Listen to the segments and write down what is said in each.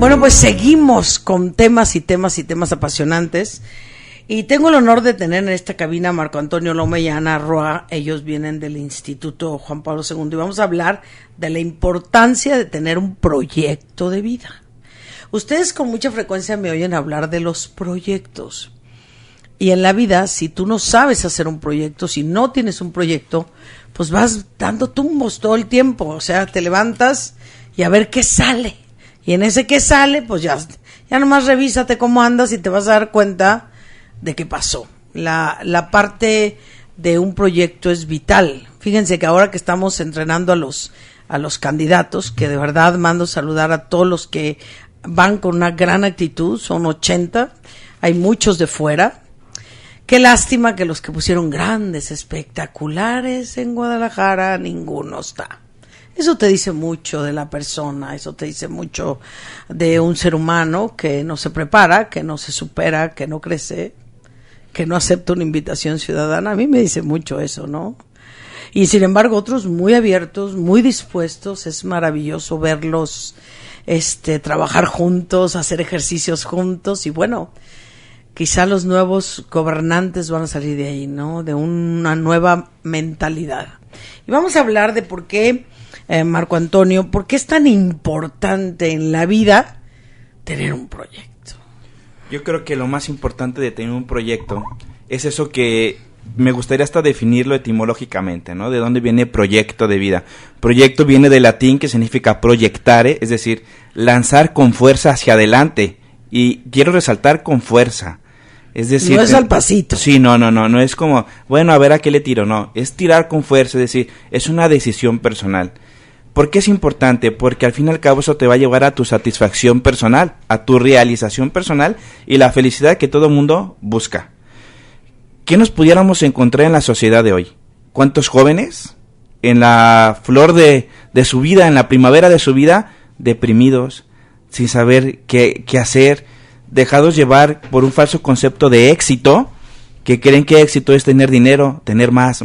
Bueno, pues seguimos con temas y temas y temas apasionantes. Y tengo el honor de tener en esta cabina a Marco Antonio Loma y a Ana Roa. Ellos vienen del Instituto Juan Pablo II y vamos a hablar de la importancia de tener un proyecto de vida. Ustedes con mucha frecuencia me oyen hablar de los proyectos. Y en la vida, si tú no sabes hacer un proyecto, si no tienes un proyecto, pues vas dando tumbos todo el tiempo. O sea, te levantas y a ver qué sale. Y en ese que sale, pues ya nomás revísate cómo andas y te vas a dar cuenta de qué pasó. La parte de un proyecto es vital. Fíjense que ahora que estamos entrenando a los candidatos, que de verdad mando saludar a todos los que van con una gran actitud, son 80, hay muchos de fuera. Qué lástima que los que pusieron grandes, espectaculares en Guadalajara, ninguno está. Eso te dice mucho de la persona, eso te dice mucho de un ser humano que no se prepara, que no se supera, que no crece, que no acepta una invitación ciudadana. A mí me dice mucho eso, ¿no? Y sin embargo otros muy abiertos, muy dispuestos, es maravilloso verlos trabajar juntos, hacer ejercicios juntos y bueno, quizá los nuevos gobernantes van a salir de ahí, ¿no? De una nueva mentalidad. Y vamos a hablar de por qué, Marco Antonio, por qué es tan importante en la vida tener un proyecto. Yo creo que lo más importante de tener un proyecto es eso que me gustaría hasta definirlo etimológicamente, ¿no? ¿De dónde viene proyecto de vida? Proyecto viene del latín que significa proyectare, es decir, lanzar con fuerza hacia adelante. Y quiero resaltar con fuerza. Es decir, no es al pasito. Sí, no es como, bueno, a ver a qué le tiro, no, es tirar con fuerza, es decir, es una decisión personal. ¿Por qué es importante? Porque al fin y al cabo eso te va a llevar a tu satisfacción personal, a tu realización personal y la felicidad que todo mundo busca. ¿Qué nos pudiéramos encontrar en la sociedad de hoy? ¿Cuántos jóvenes en la flor de su vida, en la primavera de su vida, deprimidos, sin saber qué hacer, dejados llevar por un falso concepto de éxito, que creen que éxito es tener dinero, tener más,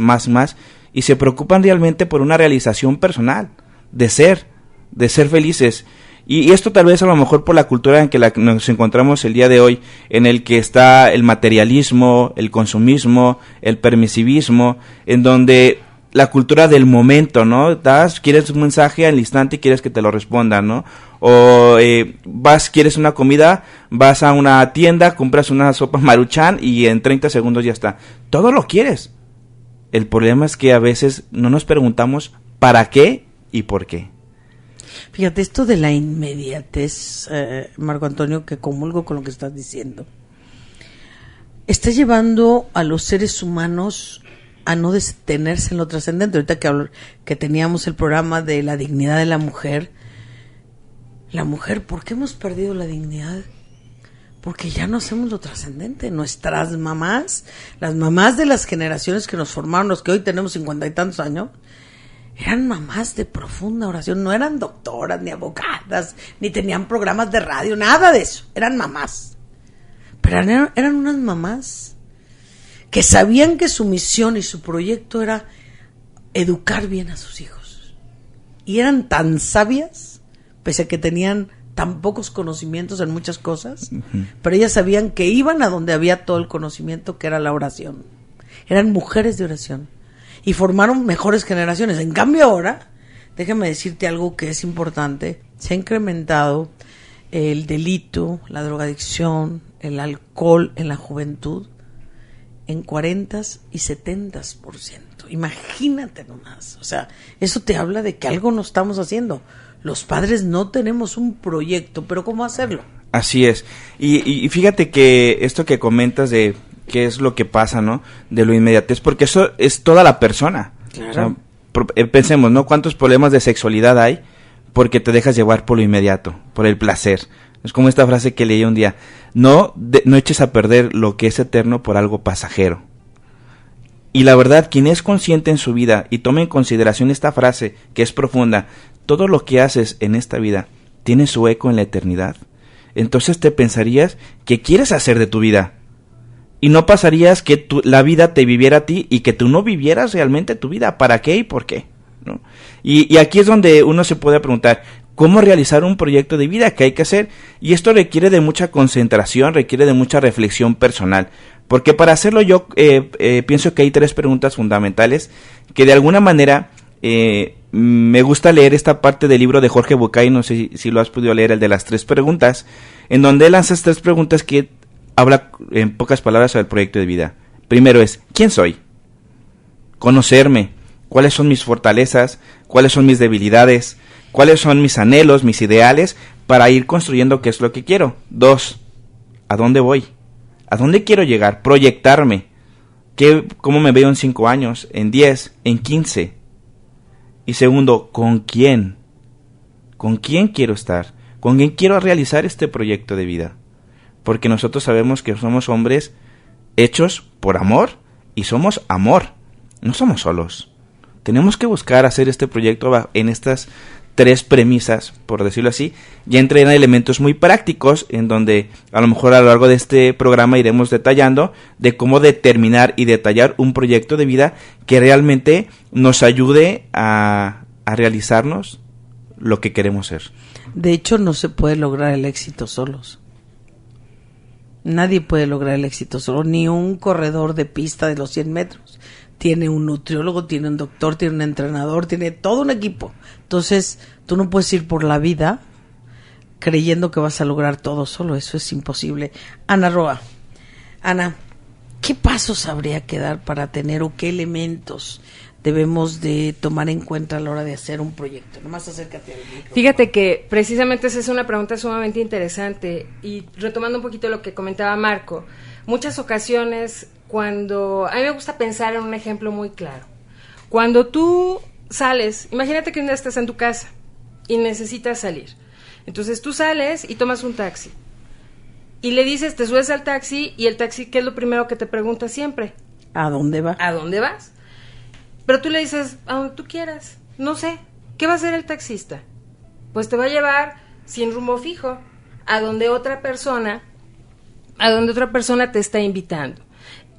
y se preocupan realmente por una realización personal, de ser felices. Y esto tal vez a lo mejor por la cultura en que nos encontramos el día de hoy, en el que está el materialismo, el consumismo, el permisivismo, en donde la cultura del momento, ¿no? Quieres un mensaje al instante y quieres que te lo respondan, ¿no? O quieres una comida, vas a una tienda, compras una sopa Maruchan y en 30 segundos ya está. Todo lo quieres. El problema es que a veces no nos preguntamos para qué y por qué. Fíjate, esto de la inmediatez, Marco Antonio, que comulgo con lo que estás diciendo, está llevando a los seres humanos a no detenerse en lo trascendente. Ahorita que teníamos el programa de la dignidad de la mujer, ¿por qué hemos perdido la dignidad? Porque ya no hacemos lo trascendente. Nuestras mamás, las mamás de las generaciones que nos formaron, los que hoy tenemos 50 y tantos años, eran mamás de profunda oración, no eran doctoras, ni abogadas, ni tenían programas de radio, nada de eso, eran mamás. Pero eran unas mamás que sabían que su misión y su proyecto era educar bien a sus hijos. Y eran tan sabias, pese a que tenían tan pocos conocimientos en muchas cosas, pero ellas sabían que iban a donde había todo el conocimiento, que era la oración. Eran mujeres de oración. Y formaron mejores generaciones. En cambio ahora, déjame decirte algo que es importante, se ha incrementado el delito, la drogadicción, el alcohol en la juventud en 40% y 70%. Imagínate nomás. O sea, eso te habla de que algo no estamos haciendo. Los padres no tenemos un proyecto, pero ¿cómo hacerlo? Así es. Y fíjate que esto que comentas de qué es lo que pasa, ¿no? De lo inmediatez, porque eso es toda la persona. Claro. O sea, pensemos, ¿no? ¿Cuántos problemas de sexualidad hay? Porque te dejas llevar por lo inmediato, por el placer. Es como esta frase que leí un día. No eches a perder lo que es eterno por algo pasajero. Y la verdad, quien es consciente en su vida y toma en consideración esta frase, que es profunda, todo lo que haces en esta vida tiene su eco en la eternidad. Entonces te pensarías que quieres hacer de tu vida. Y no pasarías que la vida te viviera a ti y que tú no vivieras realmente tu vida. ¿Para qué y por qué? ¿No? Y aquí es donde uno se puede preguntar, cómo realizar un proyecto de vida que hay que hacer, y esto requiere de mucha concentración, requiere de mucha reflexión personal, porque para hacerlo yo pienso que hay 3 preguntas fundamentales que de alguna manera me gusta leer esta parte del libro de Jorge Bucay, no sé si lo has podido leer, el de las 3 preguntas, en donde él lanza 3 preguntas que habla en pocas palabras sobre el proyecto de vida. Primero es, ¿quién soy? Conocerme, cuáles son mis fortalezas, cuáles son mis debilidades, cuáles son mis anhelos, mis ideales, para ir construyendo qué es lo que quiero. 2, ¿a dónde voy? ¿A dónde quiero llegar? Proyectarme. ¿Cómo me veo en 5 años, en 10, en 15? Y segundo, ¿con quién? ¿Con quién quiero estar? ¿Con quién quiero realizar este proyecto de vida? Porque nosotros sabemos que somos hombres hechos por amor y somos amor. No somos solos. Tenemos que buscar hacer este proyecto en estas 3 premisas, por decirlo así, y entran elementos muy prácticos en donde a lo mejor a lo largo de este programa iremos detallando de cómo determinar y detallar un proyecto de vida que realmente nos ayude a realizarnos lo que queremos ser. De hecho, no se puede lograr el éxito solos. Nadie puede lograr el éxito solo, ni un corredor de pista de los 100 metros. Tiene un nutriólogo, tiene un doctor, tiene un entrenador, tiene todo un equipo. Entonces, tú no puedes ir por la vida creyendo que vas a lograr todo solo. Eso es imposible. Ana Roa. Ana, ¿qué pasos habría que dar para tener o qué elementos debemos de tomar en cuenta a la hora de hacer un proyecto? Nomás acércate al micrófono. Fíjate que precisamente esa es una pregunta sumamente interesante, y retomando un poquito lo que comentaba Marco, muchas ocasiones cuando a mí me gusta pensar en un ejemplo muy claro. Cuando tú sales, imagínate que un día estás en tu casa y necesitas salir. Entonces tú sales y tomas un taxi. Y le dices, te subes al taxi, y el taxi, ¿qué es lo primero que te pregunta siempre? ¿A dónde va? ¿A dónde vas? Pero tú le dices, a donde tú quieras. No sé, ¿qué va a hacer el taxista? Pues te va a llevar sin rumbo fijo a donde otra persona te está invitando.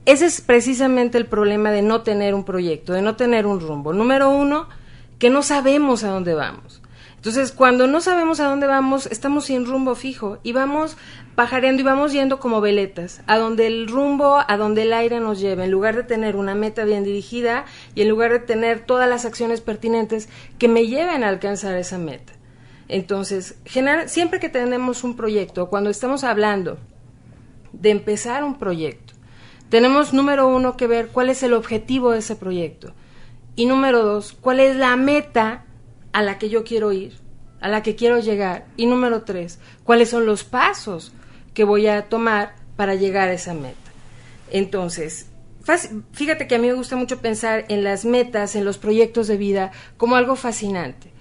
Ese es precisamente el problema de no tener un proyecto, de no tener un rumbo. Número 1, que no sabemos a dónde vamos. Entonces, cuando no sabemos a dónde vamos, estamos sin rumbo fijo y vamos pajareando y vamos yendo como veletas, a donde el rumbo, a donde el aire nos lleve, en lugar de tener una meta bien dirigida y en lugar de tener todas las acciones pertinentes que me lleven a alcanzar esa meta. Entonces, siempre que tenemos un proyecto, cuando estamos hablando de empezar un proyecto, tenemos, número 1, que ver cuál es el objetivo de ese proyecto. Y número 2, cuál es la meta a la que yo quiero ir, a la que quiero llegar. Y número 3, cuáles son los pasos que voy a tomar para llegar a esa meta. Entonces, fíjate que a mí me gusta mucho pensar en las metas, en los proyectos de vida, como algo fascinante.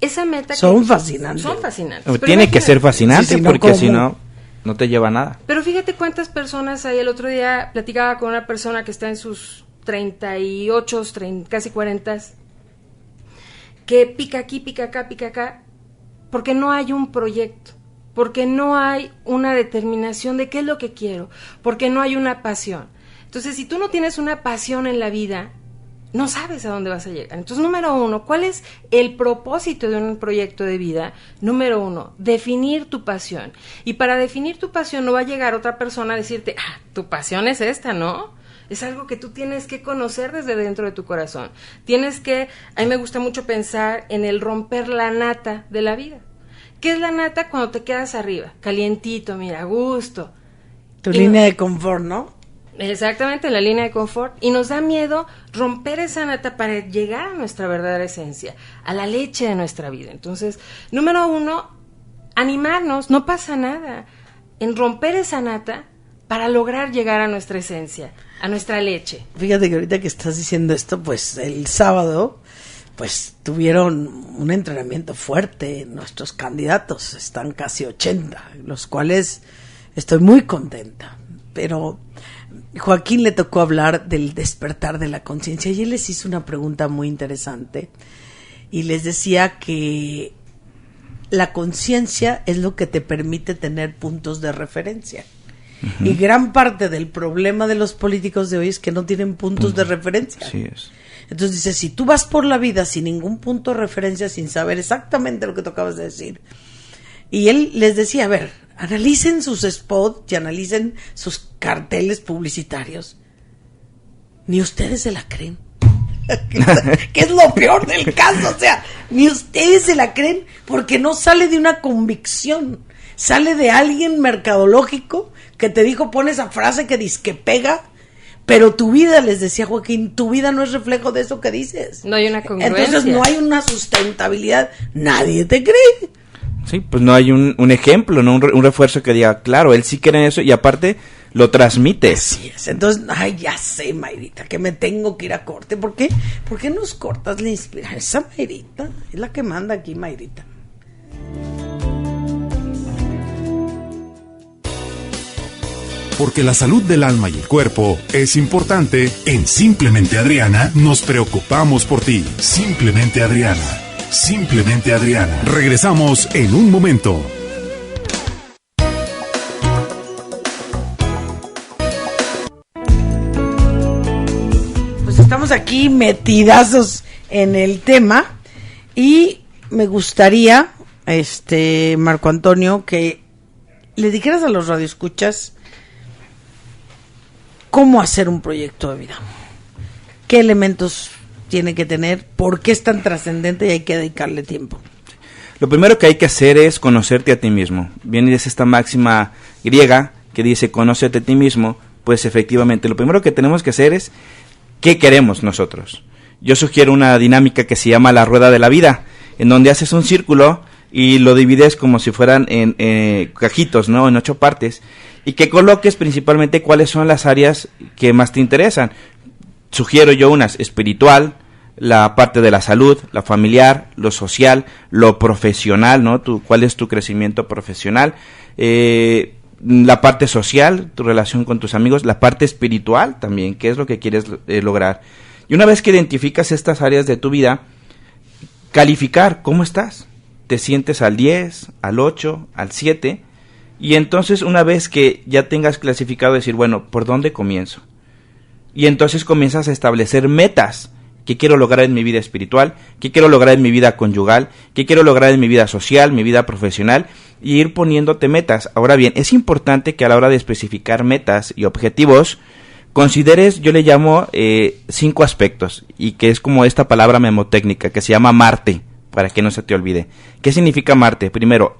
Esa meta son fascinantes. Son fascinantes. Tiene que ser fascinante, porque si no, no te lleva a nada. Pero fíjate cuántas personas hay. El otro día platicaba con una persona que está en sus 38, casi 40, que pica aquí, pica acá, porque no hay un proyecto, porque no hay una determinación de qué es lo que quiero, porque no hay una pasión. Entonces, si tú no tienes una pasión en la vida, no sabes a dónde vas a llegar. Entonces, número 1, ¿cuál es el propósito de un proyecto de vida? Número 1, definir tu pasión. Y para definir tu pasión no va a llegar otra persona a decirte, tu pasión es esta, ¿no? Es algo que tú tienes que conocer desde dentro de tu corazón. A mí me gusta mucho pensar en el romper la nata de la vida. ¿Qué es la nata? Cuando te quedas arriba, calientito, mira, a gusto. Tu línea de confort, ¿no? Exactamente, la línea de confort. Y nos da miedo romper esa nata para llegar a nuestra verdadera esencia, a la leche de nuestra vida. Entonces, número 1, animarnos, no pasa nada en romper esa nata para lograr llegar a nuestra esencia, a nuestra leche. Fíjate que ahorita que estás diciendo esto, pues el sábado, pues tuvieron un entrenamiento fuerte. Nuestros candidatos están casi 80, los cuales estoy muy contenta. Pero Joaquín le tocó hablar del despertar de la conciencia y él les hizo una pregunta muy interesante y les decía que la conciencia es lo que te permite tener puntos de referencia. Y gran parte del problema de los políticos de hoy es que no tienen puntos de referencia. Así es. Entonces dice, si tú vas por la vida sin ningún punto de referencia, sin saber exactamente lo que tú acabas de decir, y él les decía, a ver, analicen sus spots y analicen sus carteles publicitarios, ni ustedes se la creen. Que es lo peor del caso, o sea, ni ustedes se la creen porque no sale de una convicción, sale de alguien mercadológico que te dijo, pon esa frase que dice que pega, pero tu vida, les decía Joaquín, tu vida no es reflejo de eso que dices. No hay una congruencia. Entonces no hay una sustentabilidad, nadie te cree. Sí, pues no hay un ejemplo, no un refuerzo que diga, claro, él sí cree en eso y aparte lo transmite. Así es. Entonces, ay, ya sé, Mayrita, que me tengo que ir a corte. ¿Por qué? ¿Por qué nos cortas la inspiración? Esa Mayrita es la que manda aquí, Mayrita. Porque la salud del alma y el cuerpo es importante, en Simplemente Adriana nos preocupamos por ti. Simplemente Adriana. Simplemente Adriana. Regresamos en un momento. Pues estamos aquí metidazos en el tema y me gustaría, Marco Antonio, que le dijeras a los radioescuchas cómo hacer un proyecto de vida, qué elementos tiene que tener, por qué es tan trascendente y hay que dedicarle tiempo. Lo primero que hay que hacer es conocerte a ti mismo. Viene de esta máxima griega que dice conócete a ti mismo. Pues efectivamente, lo primero que tenemos que hacer es ¿qué queremos nosotros? Yo sugiero una dinámica que se llama la rueda de la vida, en donde haces un círculo y lo divides como si fueran en cajitos, ¿no? En 8 partes, y que coloques principalmente cuáles son las áreas que más te interesan. Sugiero yo unas: espiritual, la parte de la salud, la familiar, lo social, lo profesional, ¿no? ¿Cuál es tu crecimiento profesional? La parte social, tu relación con tus amigos, la parte espiritual también, qué es lo que quieres lograr. Y una vez que identificas estas áreas de tu vida, calificar cómo estás. Te sientes al 10, al 8, al 7, y entonces una vez que ya tengas clasificado, decir, bueno, ¿por dónde comienzo? Y entonces comienzas a establecer metas. ¿Qué quiero lograr en mi vida espiritual? ¿Qué quiero lograr en mi vida conyugal? ¿Qué quiero lograr en mi vida social, mi vida profesional? Y ir poniéndote metas. Ahora bien, es importante que a la hora de especificar metas y objetivos, consideres, yo le llamo 5 aspectos, y que es como esta palabra memotécnica, que se llama Marte, para que no se te olvide. ¿Qué significa Marte? Primero,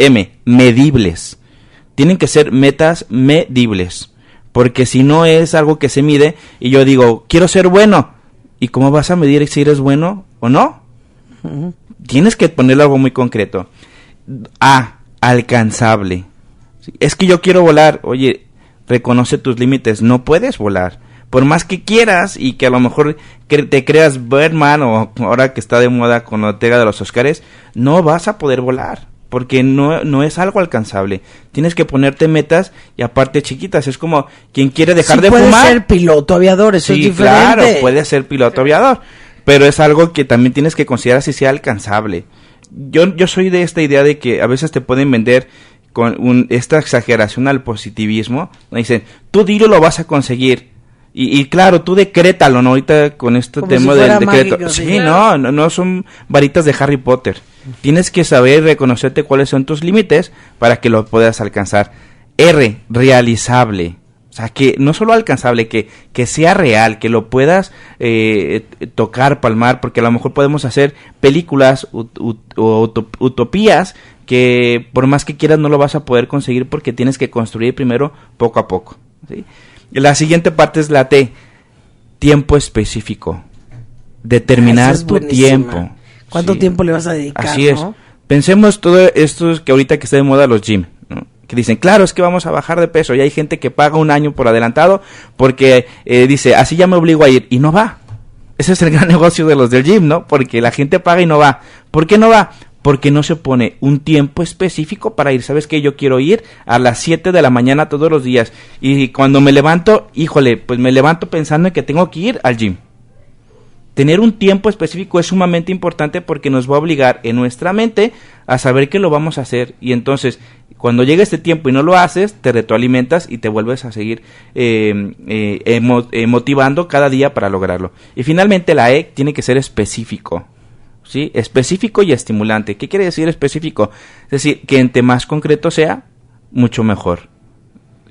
medibles. Tienen que ser metas medibles, porque si no es algo que se mide, y yo digo, quiero ser bueno, ¿y cómo vas a medir si eres bueno o no? Uh-huh. Tienes que ponerle algo muy concreto. Alcanzable. Es que yo quiero volar. Oye, reconoce tus límites. No puedes volar. Por más que quieras y que a lo mejor te creas Birdman, o ahora que está de moda con la entrega de los Óscares, no vas a poder volar, porque no es algo alcanzable. Tienes que ponerte metas, y aparte chiquitas. Es como quien quiere dejar de fumar. Puede ser piloto aviador, eso es diferente. Claro, puede ser piloto aviador, pero es algo que también tienes que considerar si sea alcanzable. Yo soy de esta idea de que a veces te pueden vender con esta exageración al positivismo. Dicen, tú dilo, lo vas a conseguir. Y claro, tú decrétalo, ¿no? Ahorita con este como tema si del decreto. Mágico, sí, no son varitas de Harry Potter. Tienes que saber reconocerte cuáles son tus límites para que lo puedas alcanzar. Realizable. O sea, que no solo alcanzable, que sea real, que lo puedas tocar, palmar, porque a lo mejor podemos hacer películas utopías que por más que quieras no lo vas a poder conseguir, porque tienes que construir primero poco a poco, ¿sí? La siguiente parte es la T, tiempo específico. Determinar tu tiempo. ¿Cuánto tiempo le vas a dedicar? Así es. Pensemos todo esto que ahorita que está de moda los gym, ¿no? Que dicen, claro, es que vamos a bajar de peso, y hay gente que paga un año por adelantado porque dice, así ya me obligo a ir, y no va. Ese es el gran negocio de los del gym, ¿no? Porque la gente paga y no va. ¿Por qué no va? Porque no se pone un tiempo específico para ir. ¿Sabes qué? Yo quiero ir a las 7 de la mañana todos los días. Y cuando me levanto, híjole, pues me levanto pensando en que tengo que ir al gym. tener un tiempo específico es sumamente importante porque nos va a obligar en nuestra mente a saber que lo vamos a hacer, y entonces cuando llega este tiempo y no lo haces, te retroalimentas y te vuelves a seguir motivando cada día para lograrlo. Y finalmente la E tiene que ser específico, ¿sí? Específico y estimulante. ¿Qué quiere decir específico? Es decir, que entre más concreto sea, mucho mejor.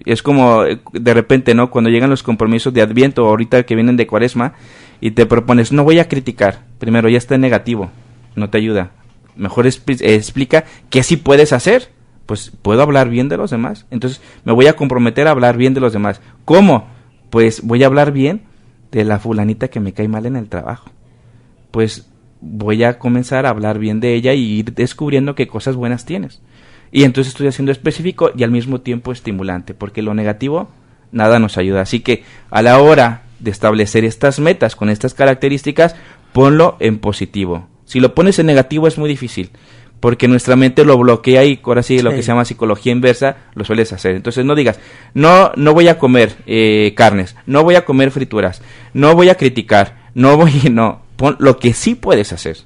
Es como de repente, ¿no? Cuando llegan los compromisos de Adviento, ahorita que vienen de Cuaresma, y te propones, no voy a criticar, primero ya está en negativo, no te ayuda. Mejor explica qué sí puedes hacer. Pues puedo hablar bien de los demás, entonces me voy a comprometer a hablar bien de los demás. ¿Cómo? Pues voy a hablar bien de la fulanita que me cae mal en el trabajo. Pues voy a comenzar a hablar bien de ella y ir descubriendo qué cosas buenas tienes. Y entonces estoy haciendo específico y al mismo tiempo estimulante, porque lo negativo nada nos ayuda. Así que a la hora de establecer estas metas con estas características, ponlo en positivo. Si lo pones en negativo es muy difícil, porque nuestra mente lo bloquea y ahora sí, lo que se llama psicología inversa lo sueles hacer. Entonces no digas, no voy a comer carnes, no voy a comer frituras, no voy a criticar, no, pon lo que sí puedes hacer.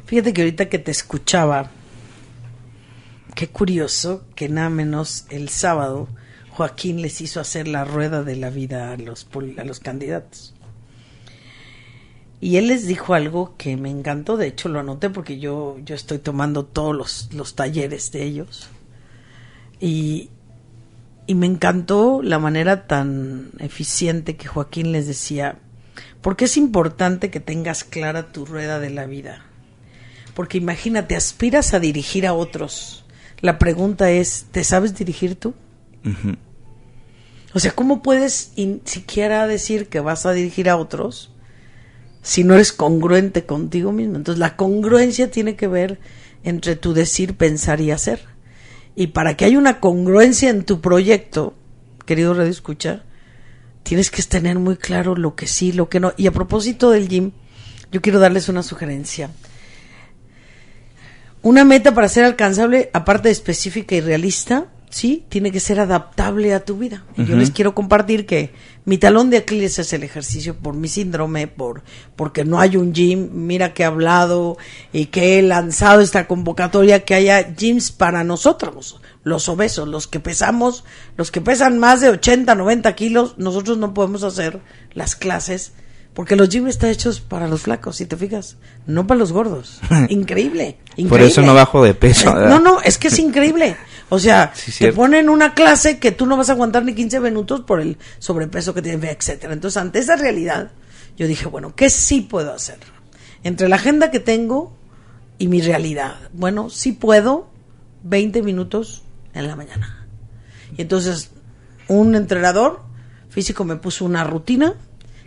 Fíjate que ahorita que te escuchaba, qué curioso que nada menos el sábado Joaquín les hizo hacer la rueda de la vida a los candidatos. Y él les dijo algo que me encantó, de hecho lo anoté porque yo estoy tomando todos los talleres de ellos. Y me encantó la manera tan eficiente que Joaquín les decía, porque es importante que tengas clara tu rueda de la vida. Porque imagínate, aspiras a dirigir a otros. La pregunta es, ¿te sabes dirigir tú? Uh-huh. O sea, ¿cómo puedes siquiera decir que vas a dirigir a otros si no eres congruente contigo mismo? Entonces la congruencia tiene que ver entre tu decir, pensar y hacer. Y para que haya una congruencia en tu proyecto, querido Radio Escucha, tienes que tener muy claro lo que sí, lo que no. Y a propósito del gym, yo quiero darles una sugerencia. Una meta para ser alcanzable, aparte de específica y realista, sí, tiene que ser adaptable a tu vida. Y yo les quiero compartir que mi talón de Aquiles es el ejercicio por mi síndrome, porque no hay un gym. Mira que he hablado y que he lanzado esta convocatoria, que haya gyms para nosotros, los obesos, los que pesamos, los que pesan más de 80, 90 kilos. Nosotros no podemos hacer las clases porque los gyms están hechos para los flacos, si te fijas, no para los gordos. Increíble. Por eso no bajo de peso. No, es que es increíble. O sea, sí, te ponen una clase que tú no vas a aguantar ni 15 minutos por el sobrepeso que tienes, etcétera. Entonces, ante esa realidad, yo dije, bueno, ¿qué sí puedo hacer? Entre la agenda que tengo y mi realidad. Bueno, sí puedo 20 minutos en la mañana. Y entonces, un entrenador físico me puso una rutina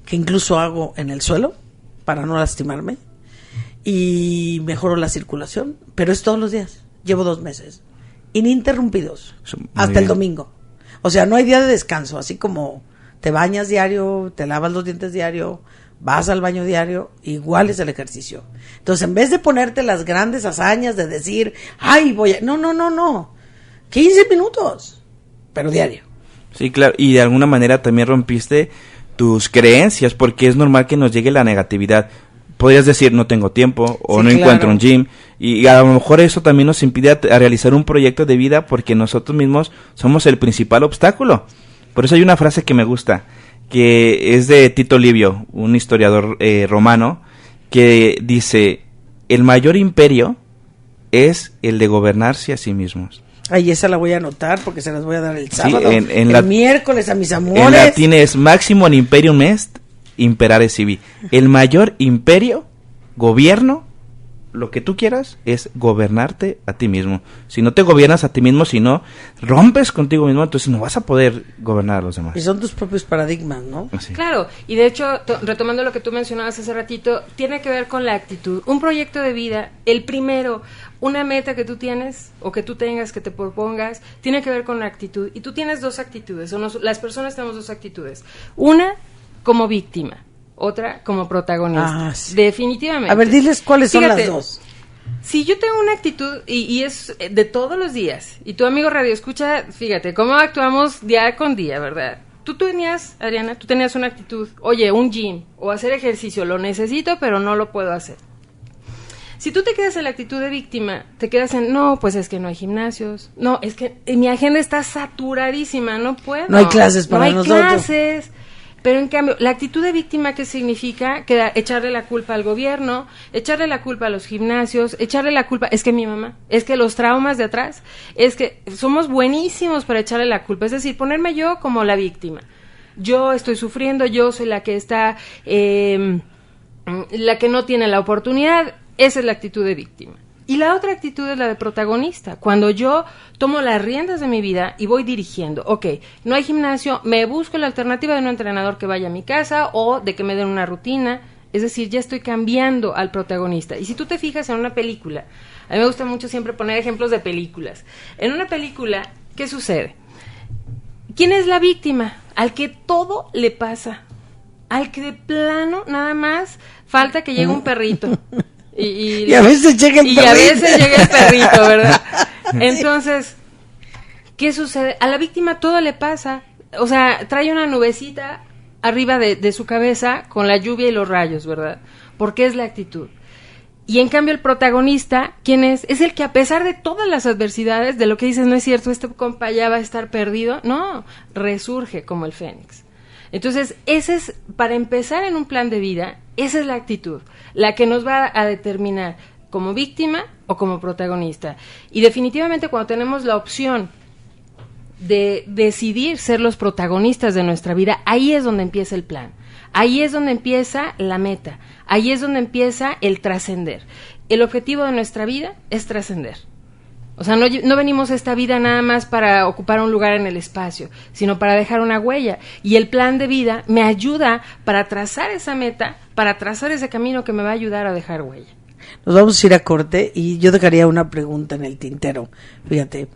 que incluso hago en el suelo para no lastimarme y mejoro la circulación, pero es todos los días. Llevo 2 meses. Ininterrumpidos hasta el domingo. O sea, no hay día de descanso, así como te bañas diario, te lavas los dientes diario, vas al baño diario, igual es el ejercicio. Entonces, en vez de ponerte las grandes hazañas de decir, ay, voy a... No. 15 minutos, pero diario. Sí, claro, y de alguna manera también rompiste tus creencias, porque es normal que nos llegue la negatividad. Podrías decir, no tengo tiempo, o sí, no encuentro un gym, y a lo mejor eso también nos impide a realizar un proyecto de vida, porque nosotros mismos somos el principal obstáculo. Por eso hay una frase que me gusta, que es de Tito Livio, un historiador romano, que dice, el mayor imperio es el de gobernarse a sí mismos. Ay, esa la voy a anotar porque se las voy a dar el sábado, sí, el miércoles a mis amores. En latín es maximum imperium est imperare sibi. El mayor imperio, gobierno, lo que tú quieras, es gobernarte a ti mismo. Si no te gobiernas a ti mismo, si no rompes contigo mismo, entonces no vas a poder gobernar a los demás. Y son tus propios paradigmas, ¿no? Así. Claro, y de hecho, retomando lo que tú mencionabas hace ratito, tiene que ver con la actitud. Un proyecto de vida, el primero, una meta que tú tienes o que tú tengas, que te propongas, tiene que ver con la actitud. Y tú tienes 2 actitudes, las personas tenemos 2 actitudes. Una, como víctima. Otra como protagonista. Sí. Definitivamente. A ver, diles cuáles son las 2. Si yo tengo una actitud y es de todos los días, y tu amigo Radio Escucha, fíjate cómo actuamos día con día, ¿verdad? tú tenías, Adriana, tú tenías una actitud, oye, un gym o hacer ejercicio, lo necesito, pero no lo puedo hacer. Si tú te quedas en la actitud de víctima, te quedas en, no, pues es que no hay gimnasios, no, es que mi agenda está saturadísima, no puedo. No hay clases para nosotros. No hay clases. Pero en cambio, la actitud de víctima, ¿qué significa? Que echarle la culpa al gobierno, echarle la culpa a los gimnasios, echarle la culpa, es que mi mamá, es que los traumas de atrás, es que somos buenísimos para echarle la culpa, es decir, ponerme yo como la víctima. Yo estoy sufriendo, yo soy la que está, la que no tiene la oportunidad, esa es la actitud de víctima. Y la otra actitud es la de protagonista, cuando yo tomo las riendas de mi vida y voy dirigiendo. Ok, no hay gimnasio, me busco la alternativa de un entrenador que vaya a mi casa o de que me den una rutina. Es decir, ya estoy cambiando al protagonista. Y si tú te fijas en una película, a mí me gusta mucho siempre poner ejemplos de películas. En una película, ¿qué sucede? ¿Quién es la víctima? Al que todo le pasa. Al que de plano nada más falta que llegue un perrito. Y a veces llega el perrito. Y a veces llega el perrito, ¿verdad? Entonces, ¿qué sucede? A la víctima todo le pasa. O sea, trae una nubecita arriba de su cabeza con la lluvia y los rayos, ¿verdad? Porque es la actitud. Y en cambio el protagonista, ¿quién es? Es el que a pesar de todas las adversidades, de lo que dices, no es cierto, este compa ya va a estar perdido. No, resurge como el fénix. Entonces, ese es, para empezar en un plan de vida, esa es la actitud, la que nos va a determinar como víctima o como protagonista. Y definitivamente cuando tenemos la opción de decidir ser los protagonistas de nuestra vida, ahí es donde empieza el plan, ahí es donde empieza la meta, ahí es donde empieza el trascender. El objetivo de nuestra vida es trascender. O sea, no venimos a esta vida nada más para ocupar un lugar en el espacio, sino para dejar una huella. Y el plan de vida me ayuda para trazar esa meta, para trazar ese camino que me va a ayudar a dejar huella. Nos vamos a ir a corte y yo dejaría una pregunta en el tintero. Fíjate,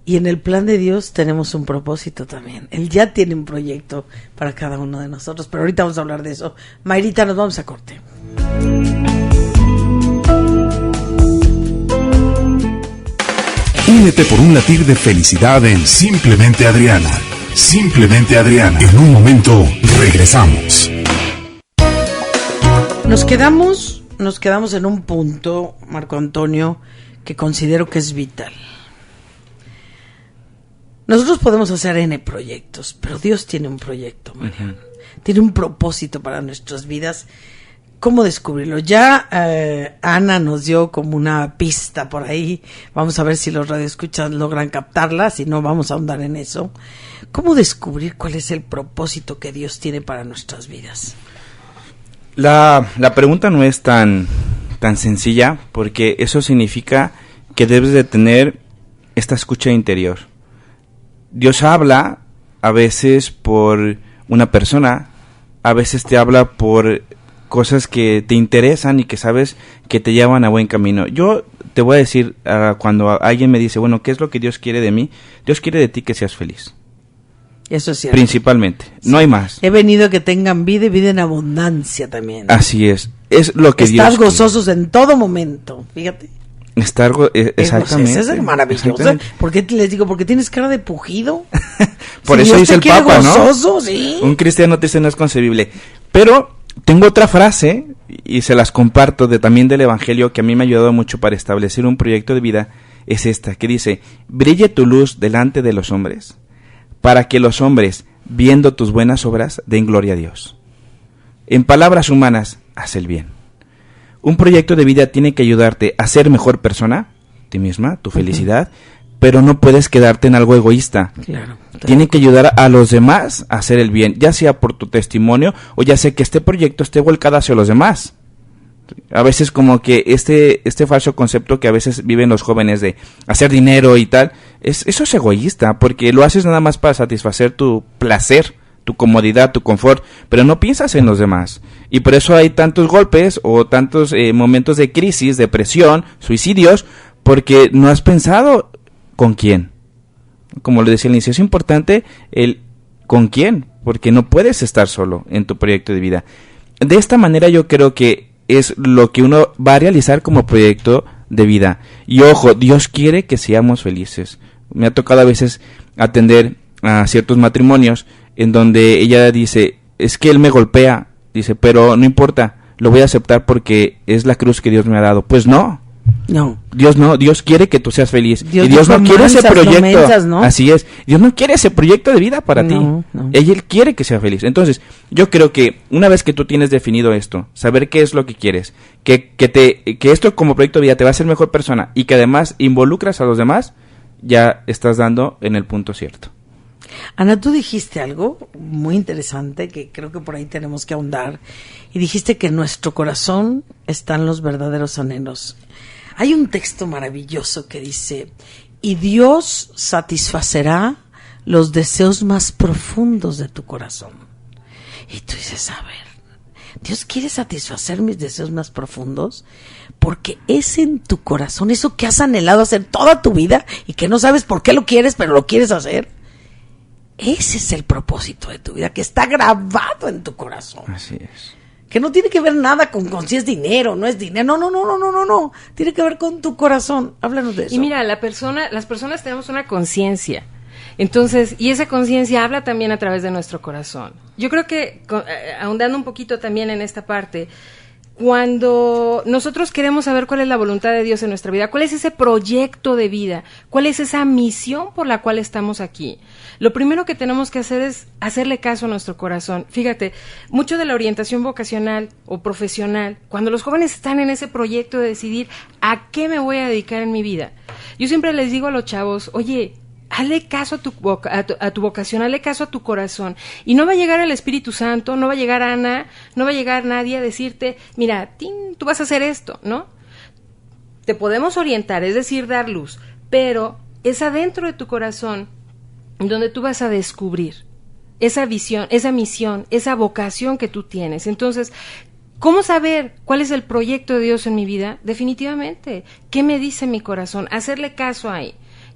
y en el plan de Dios tenemos un propósito también. Él ya tiene un proyecto para cada uno de nosotros, pero ahorita vamos a hablar de eso. Mayrita, nos vamos a corte. Únete por un latir de felicidad en Simplemente Adriana. Simplemente Adriana. En un momento regresamos. Nos quedamos en un punto, Marco Antonio, que considero que es vital. Nosotros podemos hacer N proyectos, pero Dios tiene un proyecto, María. Tiene un propósito para nuestras vidas. ¿Cómo descubrirlo? Ya Ana nos dio como una pista por ahí. Vamos a ver si los radioescuchas logran captarla. Si no, vamos a ahondar en eso. ¿Cómo descubrir cuál es el propósito que Dios tiene para nuestras vidas? La pregunta no es tan sencilla, porque eso significa que debes de tener esta escucha interior. Dios habla a veces por una persona, a veces te habla por cosas que te interesan y que sabes que te llevan a buen camino. Yo te voy a decir, cuando alguien me dice, bueno, ¿qué es lo que Dios quiere de mí? Dios quiere de ti que seas feliz. Eso es cierto. Principalmente, sí. No hay más. He venido a que tengan vida y vida en abundancia también. Así es lo que Estar Dios gozosos quiere. En todo momento, fíjate. Exactamente. Eso es maravilloso. ¿Por qué les digo? Porque tienes cara de pujido. Por si eso Dios dice el Papa, gozoso, ¿no? ¿sí? Un cristiano triste no es concebible. Pero tengo otra frase, y se las comparto también del Evangelio, que a mí me ha ayudado mucho para establecer un proyecto de vida, es esta, que dice: brille tu luz delante de los hombres, para que los hombres, viendo tus buenas obras, den gloria a Dios. En palabras humanas, haz el bien. Un proyecto de vida tiene que ayudarte a ser mejor persona, ti misma, tu felicidad, pero no puedes quedarte en algo egoísta. Claro. Tiene que ayudar a los demás a hacer el bien, ya sea por tu testimonio o ya sea que este proyecto esté volcado hacia los demás. A veces como que este falso concepto que a veces viven los jóvenes de hacer dinero y tal, eso es egoísta, porque lo haces nada más para satisfacer tu placer, tu comodidad, tu confort, pero no piensas en los demás. Y por eso hay tantos golpes o tantos momentos de crisis, depresión, suicidios, porque no has pensado con quién. Como le decía al inicio, es importante el con quién, porque no puedes estar solo en tu proyecto de vida. De esta manera yo creo que es lo que uno va a realizar como proyecto de vida. Y ojo, Dios quiere que seamos felices. Me ha tocado a veces atender a ciertos matrimonios en donde ella dice, es que él me golpea, dice, pero no importa, lo voy a aceptar porque es la cruz que Dios me ha dado. Pues no. Dios quiere que tú seas feliz. Y Dios no quiere ese proyecto. ¿No? Así es. Dios no quiere ese proyecto de vida para ti. No. Él quiere que sea feliz. Entonces, yo creo que una vez que tú tienes definido esto, saber qué es lo que quieres, que esto como proyecto de vida te va a hacer mejor persona y que además involucras a los demás, ya estás dando en el punto cierto. Ana, tú dijiste algo muy interesante que creo que por ahí tenemos que ahondar, y dijiste que en nuestro corazón están los verdaderos anhelos. Hay un texto maravilloso que dice, y Dios satisfacerá los deseos más profundos de tu corazón. Y tú dices, a ver, Dios quiere satisfacer mis deseos más profundos porque es en tu corazón eso que has anhelado hacer toda tu vida y que no sabes por qué lo quieres, pero lo quieres hacer. Ese es el propósito de tu vida, que está grabado en tu corazón. Así es. Que no tiene que ver nada con si es dinero, no es dinero. No. Tiene que ver con tu corazón. Háblanos de eso. Y mira, las personas tenemos una conciencia. Entonces, y esa conciencia habla también a través de nuestro corazón. Yo creo que, ahondando un poquito también en esta parte, cuando nosotros queremos saber cuál es la voluntad de Dios en nuestra vida, cuál es ese proyecto de vida, cuál es esa misión por la cual estamos aquí, lo primero que tenemos que hacer es hacerle caso a nuestro corazón. Fíjate, mucho de la orientación vocacional o profesional, cuando los jóvenes están en ese proyecto de decidir a qué me voy a dedicar en mi vida, yo siempre les digo a los chavos, oye, hazle caso a tu vocación, hazle caso a tu corazón. Y no va a llegar el Espíritu Santo, no va a llegar Ana, no va a llegar nadie a decirte, mira, tú vas a hacer esto, ¿no? Te podemos orientar, es decir, dar luz, pero es adentro de tu corazón donde tú vas a descubrir esa visión, esa misión, esa vocación que tú tienes. Entonces, ¿cómo saber cuál es el proyecto de Dios en mi vida? Definitivamente, ¿qué me dice mi corazón? Hacerle caso ahí.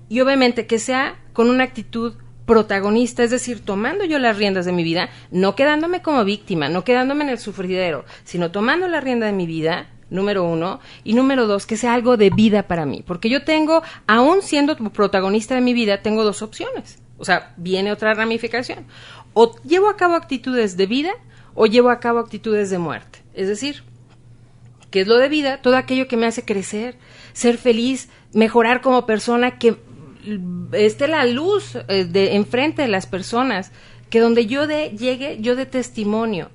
Y obviamente que sea con una actitud protagonista, es decir, tomando yo las riendas de mi vida, no quedándome como víctima, no quedándome en el sufridero, sino tomando la rienda de mi vida, número 1, y número 2, que sea algo de vida para mí, porque yo tengo, aún siendo protagonista de mi vida, tengo 2 opciones, o sea, viene otra ramificación, o llevo a cabo actitudes de vida, o llevo a cabo actitudes de muerte, es decir, ¿qué es lo de vida? Todo aquello que me hace crecer, ser feliz, mejorar como persona, que esté la luz de enfrente de las personas, que donde yo llegue, yo dé testimonio,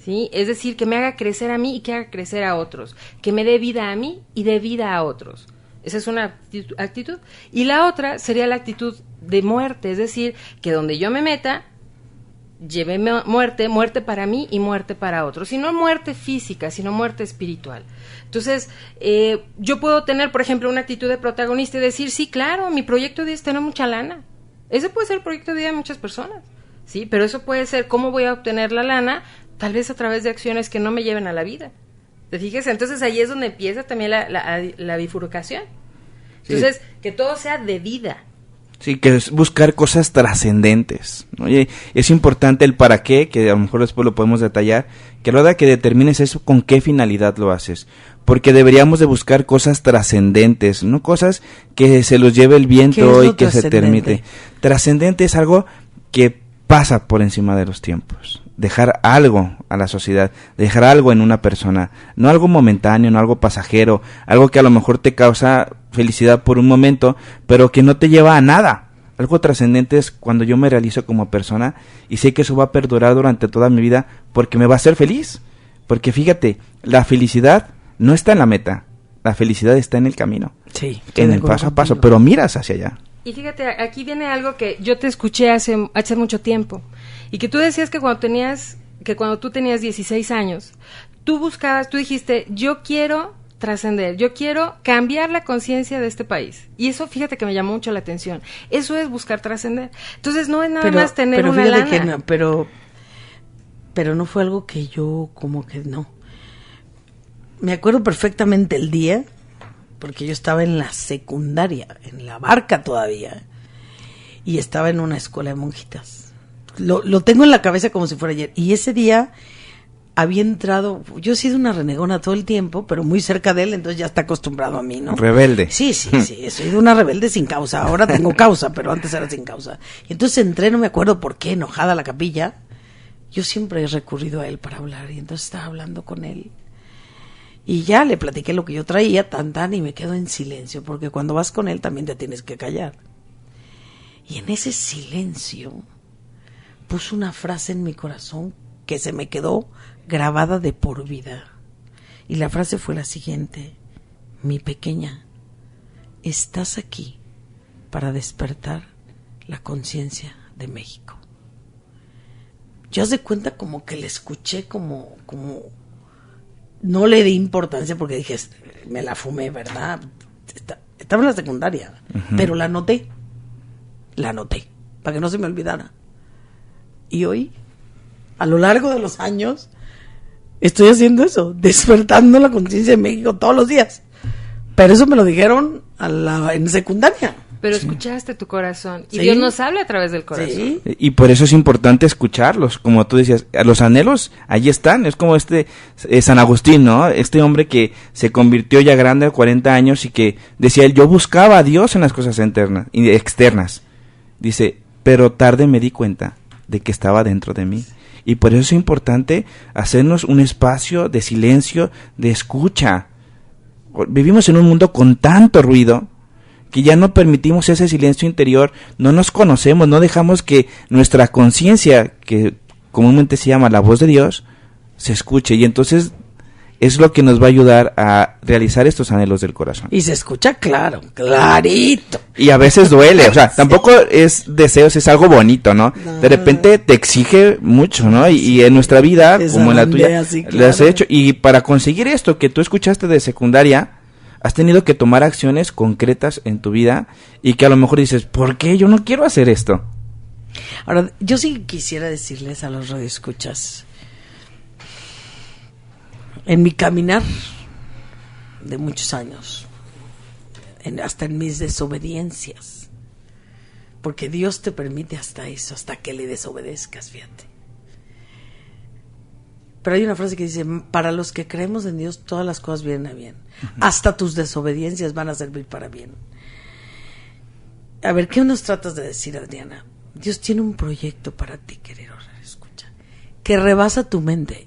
¿sí? Es decir, que me haga crecer a mí y que haga crecer a otros, que me dé vida a mí y dé vida a otros. Esa es una actitud. Y la otra sería la actitud de muerte, es decir, que donde yo me meta, lleve muerte para mí y muerte para otros, y no muerte física, sino muerte espiritual. Entonces, yo puedo tener, por ejemplo, una actitud de protagonista y decir, sí, claro, mi proyecto de vida es tener mucha lana. Ese puede ser el proyecto de vida de muchas personas, sí, pero eso puede ser cómo voy a obtener la lana, tal vez a través de acciones que no me lleven a la vida. ¿Te fijas? Entonces ahí es donde empieza también la bifurcación. Entonces, sí, que todo sea de vida. Sí, que es buscar cosas trascendentes. Oye, es importante el para qué, que a lo mejor después lo podemos detallar, que a la hora que determines eso, con qué finalidad lo haces. Porque deberíamos de buscar cosas trascendentes, no cosas que se los lleve el viento y que se termine. Trascendente es algo que pasa por encima de los tiempos. Dejar algo a la sociedad, dejar algo en una persona, no algo momentáneo, no algo pasajero, algo que a lo mejor te causa felicidad por un momento, pero que no te lleva a nada. Algo trascendente es cuando yo me realizo como persona y sé que eso va a perdurar durante toda mi vida porque me va a hacer feliz. Porque fíjate, la felicidad no está en la meta, la felicidad está en el camino, sí, en el paso a paso, pero miras hacia allá. Y fíjate, aquí viene algo que yo te escuché hace mucho tiempo, y que tú decías que cuando tú tenías 16 años, tú dijiste, yo quiero trascender, yo quiero cambiar la conciencia de este país. Y eso, fíjate que me llamó mucho la atención. Eso es buscar trascender. Entonces no es nada más tener una lana. Que no, pero no fue algo que yo como que no. Me acuerdo perfectamente el día, porque yo estaba en la secundaria, en la Barca todavía, y estaba en una escuela de monjitas. Lo tengo en la cabeza como si fuera ayer. Y ese día había entrado, yo he sido una renegona todo el tiempo, pero muy cerca de él, entonces ya está acostumbrado a mí, ¿no? Rebelde. Sí, he sido una rebelde sin causa, ahora tengo causa, pero antes era sin causa. Y entonces entré, no me acuerdo por qué, enojada a la capilla. Yo siempre he recurrido a él para hablar, y entonces estaba hablando con él. Y ya le platiqué lo que yo traía, y me quedo en silencio, porque cuando vas con él también te tienes que callar. Y en ese silencio puso una frase en mi corazón que se me quedó grabada de por vida. Y la frase fue la siguiente: mi pequeña, estás aquí para despertar la conciencia de México. Yo haz de cuenta como que le escuché como no le di importancia porque dije, me la fumé, ¿verdad? Estaba en la secundaria, pero la anoté, para que no se me olvidara. Y hoy, a lo largo de los años, estoy haciendo eso, despertando la conciencia de México todos los días. Pero eso me lo dijeron en secundaria. Pero escuchaste tu corazón. Y Sí. Dios nos habla a través del corazón. Sí. Y por eso es importante escucharlos, como tú decías, los anhelos allí están, es como San Agustín, ¿no? Este hombre que se convirtió ya grande a 40 años y que decía él, yo buscaba a Dios en las cosas externas. Dice, pero tarde me di cuenta de que estaba dentro de mí. Y por eso es importante hacernos un espacio de silencio, de escucha. Vivimos en un mundo con tanto ruido que ya no permitimos ese silencio interior, no nos conocemos, no dejamos que nuestra conciencia, que comúnmente se llama la voz de Dios, se escuche, y entonces es lo que nos va a ayudar a realizar estos anhelos del corazón. Y se escucha claro, clarito. Y a veces duele, o sea, tampoco es deseos, es algo bonito, ¿no? No. De repente te exige mucho, ¿no? Y en nuestra vida, Esa como en la tuya, bandera, sí, lo has claro. hecho. Y para conseguir esto que tú escuchaste de secundaria, has tenido que tomar acciones concretas en tu vida y que a lo mejor dices, ¿por qué yo no quiero hacer esto? Ahora, yo sí quisiera decirles a los radioescuchas, en mi caminar de muchos años, hasta en mis desobediencias, porque Dios te permite hasta eso, hasta que le desobedezcas, fíjate. Pero hay una frase que dice, para los que creemos en Dios, todas las cosas vienen a bien. Hasta tus desobediencias van a servir para bien. A ver, ¿qué nos tratas de decir, Adriana? Dios tiene un proyecto para ti, querido escucha, que rebasa tu mente.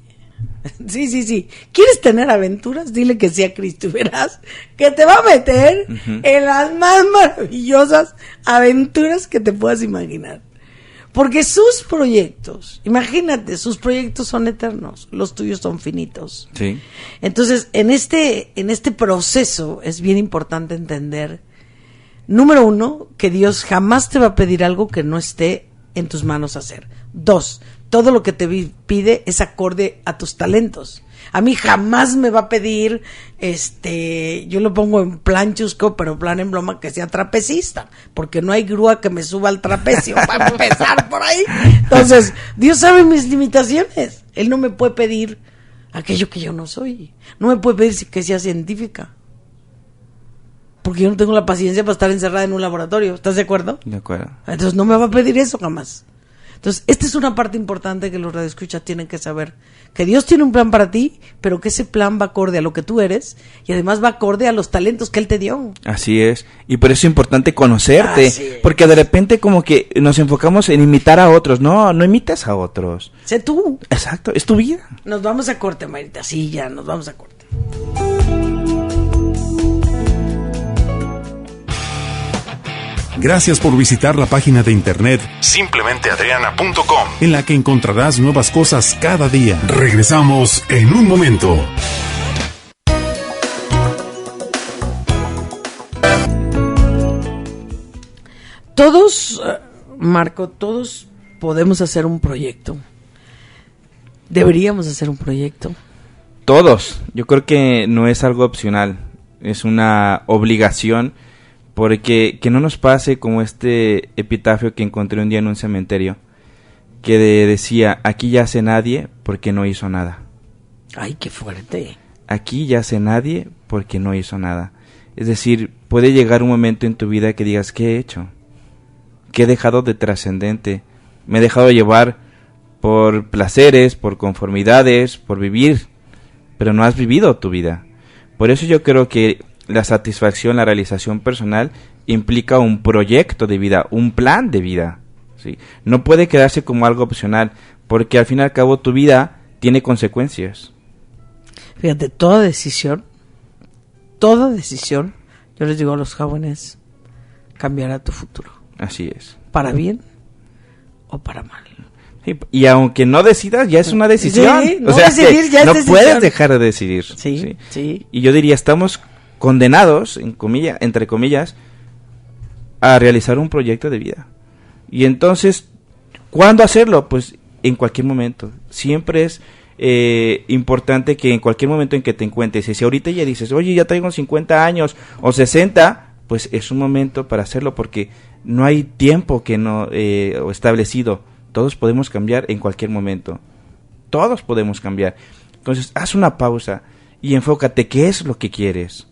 Sí. ¿Quieres tener aventuras? Dile que sí a Cristo y verás que te va a meter en las más maravillosas aventuras que te puedas imaginar. Porque sus proyectos, imagínate, sus proyectos son eternos, los tuyos son finitos. Sí. Entonces, en este proceso es bien importante entender, número 1, que Dios jamás te va a pedir algo que no esté en tus manos hacer. 2, todo lo que te pide es acorde a tus talentos. A mí jamás me va a pedir, yo lo pongo en plan chusco, pero plan en broma, que sea trapecista, porque no hay grúa que me suba al trapecio, para empezar por ahí. Entonces, Dios sabe mis limitaciones. Él no me puede pedir aquello que yo no soy. No me puede pedir que sea científica, porque yo no tengo la paciencia para estar encerrada en un laboratorio. ¿Estás de acuerdo? De acuerdo. Entonces no me va a pedir eso jamás. Entonces, esta es una parte importante que los radioescuchas tienen que saber, que Dios tiene un plan para ti, pero que ese plan va acorde a lo que tú eres y además va acorde a los talentos que Él te dio. Así es, y por eso es importante conocerte, Así es. porque de repente como que nos enfocamos en imitar a otros. No imites a otros. Sé tú. Exacto, es tu vida. Nos vamos a corte, Marita. Sí, ya, nos vamos a corte. Gracias por visitar la página de internet simplementeadriana.com, en la que encontrarás nuevas cosas cada día. Regresamos en un momento. Todos, Marco, todos podemos hacer un proyecto. Deberíamos hacer un proyecto. Todos, yo creo que no es algo opcional, es una obligación, porque que no nos pase como este epitafio que encontré un día en un cementerio, que decía, aquí yace nadie porque no hizo nada. Ay, qué fuerte. Aquí yace nadie porque no hizo nada. Es decir, puede llegar un momento en tu vida que digas, ¿qué he hecho? ¿Qué he dejado de trascendente? Me he dejado llevar por placeres, por conformidades, por vivir, pero no has vivido tu vida. Por eso yo creo que la satisfacción, la realización personal implica un proyecto de vida, un plan de vida, ¿sí? No puede quedarse como algo opcional, porque al fin y al cabo tu vida tiene consecuencias. Fíjate, toda decisión, yo les digo a los jóvenes, cambiará tu futuro. Así es. Para bien o para mal. Sí, y aunque no decidas, ya es una decisión. Sí, no o sea, decidir ya es no decisión. puedes dejar de decidir. Sí, sí. Y yo diría, estamos condenados, entre comillas, a realizar un proyecto de vida. Y entonces, ¿cuándo hacerlo? Pues en cualquier momento. Siempre es importante que en cualquier momento en que te encuentres, y si ahorita ya dices, oye, ya traigo 50 años o 60, pues es un momento para hacerlo, porque no hay tiempo que no establecido. Todos podemos cambiar en cualquier momento. Todos podemos cambiar. Entonces, haz una pausa y enfócate qué es lo que quieres.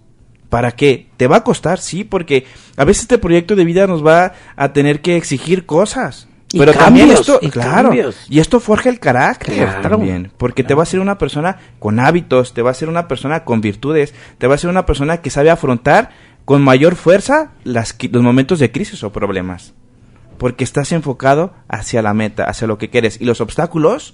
¿Para qué? ¿Te va a costar? Sí, porque a veces este proyecto de vida nos va a tener que exigir cosas. Y pero cambios, también esto, y claro, cambios. y esto forja el carácter también, porque claro. te va a hacer una persona con hábitos, te va a hacer una persona con virtudes, te va a hacer una persona que sabe afrontar con mayor fuerza los momentos de crisis o problemas, porque estás enfocado hacia la meta, hacia lo que quieres, y los obstáculos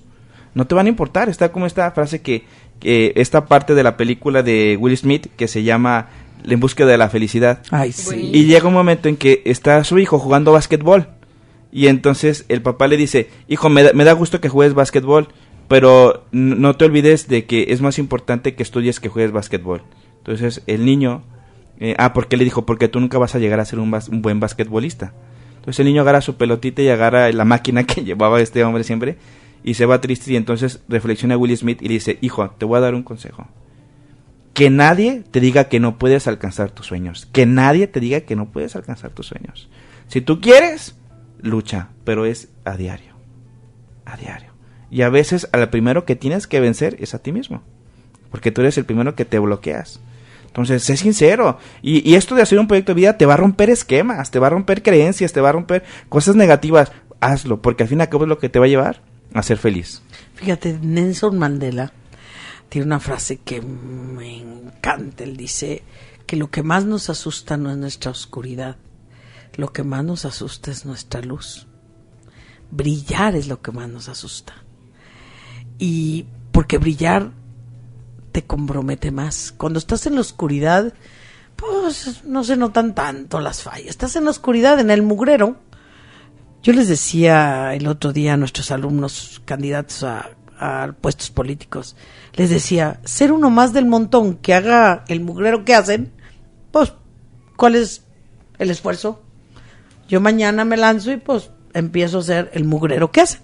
no te van a importar. Está como esta frase que esta parte de la película de Will Smith que se llama En búsqueda de la felicidad. Ay, sí. Y llega un momento en que está su hijo jugando básquetbol. Y entonces el papá le dice, hijo, me da gusto que juegues básquetbol, pero no te olvides de que es más importante que estudies que juegues básquetbol. Entonces el niño, ¿por qué le dijo? Porque tú nunca vas a llegar a ser un buen basquetbolista. Entonces el niño agarra su pelotita y agarra la máquina que llevaba este hombre siempre y se va triste, y entonces reflexiona Will Smith y le dice, hijo, te voy a dar un consejo. Que nadie te diga que no puedes alcanzar tus sueños. Que nadie te diga que no puedes alcanzar tus sueños. Si tú quieres, lucha, pero es a diario. A diario. Y a veces al primero que tienes que vencer es a ti mismo. Porque tú eres el primero que te bloqueas. Entonces, sé sincero. Y esto de hacer un proyecto de vida te va a romper esquemas, te va a romper creencias, te va a romper cosas negativas. Hazlo, porque al fin y al cabo es lo que te va a llevar a ser feliz. Fíjate, Nelson Mandela tiene una frase que me encanta. Él dice que lo que más nos asusta no es nuestra oscuridad, lo que más nos asusta es nuestra luz. Brillar es lo que más nos asusta. Y porque brillar te compromete más. Cuando estás en la oscuridad, pues no se notan tanto las fallas. Estás en la oscuridad, en el mugrero. Yo les decía el otro día a nuestros alumnos candidatos a puestos políticos, les decía, ser uno más del montón que haga el mugrero que hacen, pues, ¿cuál es el esfuerzo? Yo mañana me lanzo y pues empiezo a hacer el mugrero que hacen,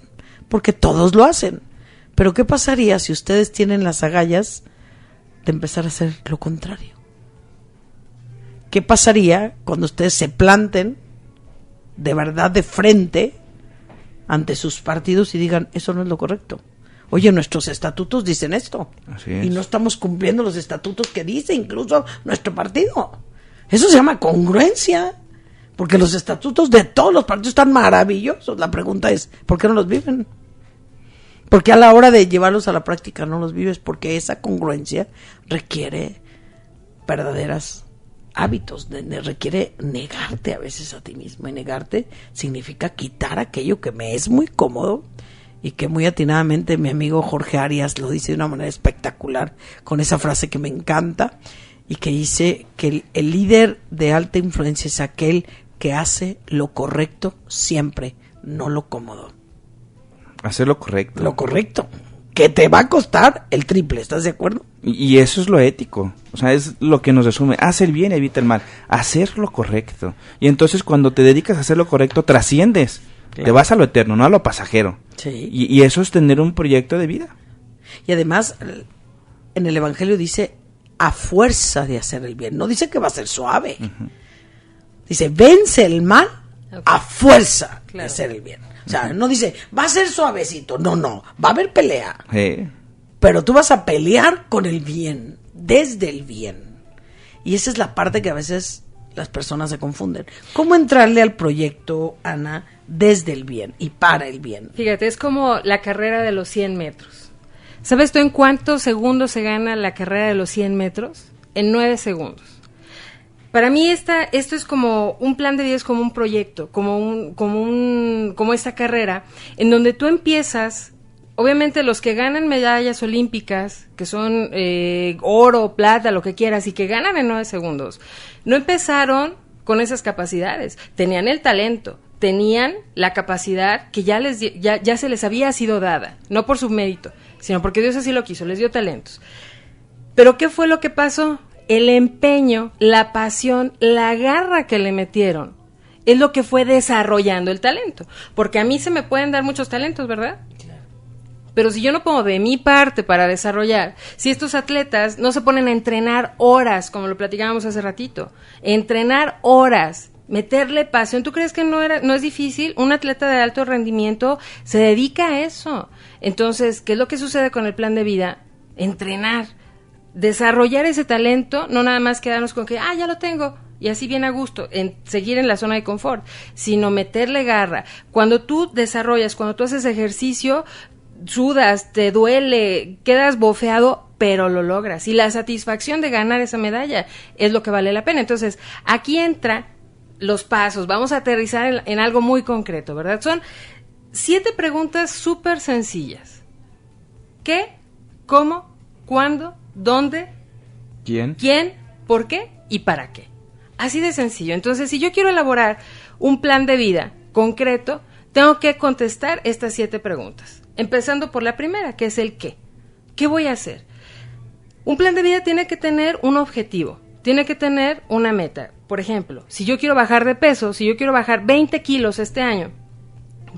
porque todos lo hacen. Pero ¿qué pasaría si ustedes tienen las agallas de empezar a hacer lo contrario? ¿Qué pasaría cuando ustedes se planten de verdad de frente ante sus partidos y digan, eso no es lo correcto? Oye, nuestros estatutos dicen esto. Así es. Y no estamos cumpliendo los estatutos que dice incluso nuestro partido. Eso se llama congruencia. Porque los estatutos de todos los partidos están maravillosos. La pregunta es, ¿por qué no los viven? Porque a la hora de llevarlos a la práctica no los vives, porque esa congruencia requiere verdaderos hábitos, requiere negarte a veces a ti mismo. Y negarte significa quitar aquello que me es muy cómodo y que muy atinadamente mi amigo Jorge Arias lo dice de una manera espectacular con esa frase que me encanta y que dice que el líder de alta influencia es aquel que hace lo correcto siempre, no lo cómodo. Hacer lo correcto. Lo correcto, que te va a costar el triple, ¿estás de acuerdo? Y eso es lo ético, o sea, es lo que nos resume. Haz el bien, evita el mal, hacer lo correcto. Y entonces cuando te dedicas a hacer lo correcto, trasciendes, claro. Te vas a lo eterno, no a lo pasajero. Sí. Y eso es tener un proyecto de vida. Y además, en el Evangelio dice, a fuerza de hacer el bien, no dice que va a ser suave. Uh-huh. Dice, vence el mal a fuerza de hacer el bien. O sea, no dice, va a ser suavecito. No, va a haber pelea. Pero tú vas a pelear con el bien, desde el bien. Y esa es la parte que a veces las personas se confunden. ¿Cómo entrarle al proyecto, Ana, desde el bien y para el bien? Fíjate, es como la carrera de los 100 metros. ¿Sabes tú en cuántos segundos se gana la carrera de los 100 metros? En 9 segundos. Para mí esto es como un plan de vida, es como un proyecto, como esta carrera, en donde tú empiezas. Obviamente los que ganan medallas olímpicas, que son oro, plata, lo que quieras, y que ganan en 9 segundos, no empezaron con esas capacidades. Tenían el talento, tenían la capacidad que ya se les había sido dada, no por su mérito, sino porque Dios así lo quiso, les dio talentos. Pero ¿qué fue lo que pasó? El empeño, la pasión, la garra que le metieron, es lo que fue desarrollando el talento. Porque a mí se me pueden dar muchos talentos, ¿verdad? Pero si yo no pongo de mi parte para desarrollar, si estos atletas no se ponen a entrenar horas, como lo platicábamos hace ratito, entrenar horas, meterle pasión, ¿tú crees que no es difícil? Un atleta de alto rendimiento se dedica a eso. Entonces, ¿qué es lo que sucede con el plan de vida? Entrenar, desarrollar ese talento, no nada más quedarnos con que, ya lo tengo, y así bien a gusto, en seguir en la zona de confort, sino meterle garra. Cuando tú desarrollas, cuando tú haces ejercicio, sudas, te duele, quedas bofeado, pero lo logras. Y la satisfacción de ganar esa medalla es lo que vale la pena. Entonces, aquí entran los pasos. Vamos a aterrizar en algo muy concreto, ¿verdad? Son 7 preguntas súper sencillas. ¿Qué? ¿Cómo? ¿Cuándo? ¿Dónde? ¿Quién? ¿Quién? ¿Por qué? ¿Y para qué? Así de sencillo. Entonces, si yo quiero elaborar un plan de vida concreto, tengo que contestar estas 7 preguntas. Empezando por la primera, que es el qué. ¿Qué voy a hacer? Un plan de vida tiene que tener un objetivo, tiene que tener una meta. Por ejemplo, si yo quiero bajar de peso, si yo quiero bajar 20 kilos este año,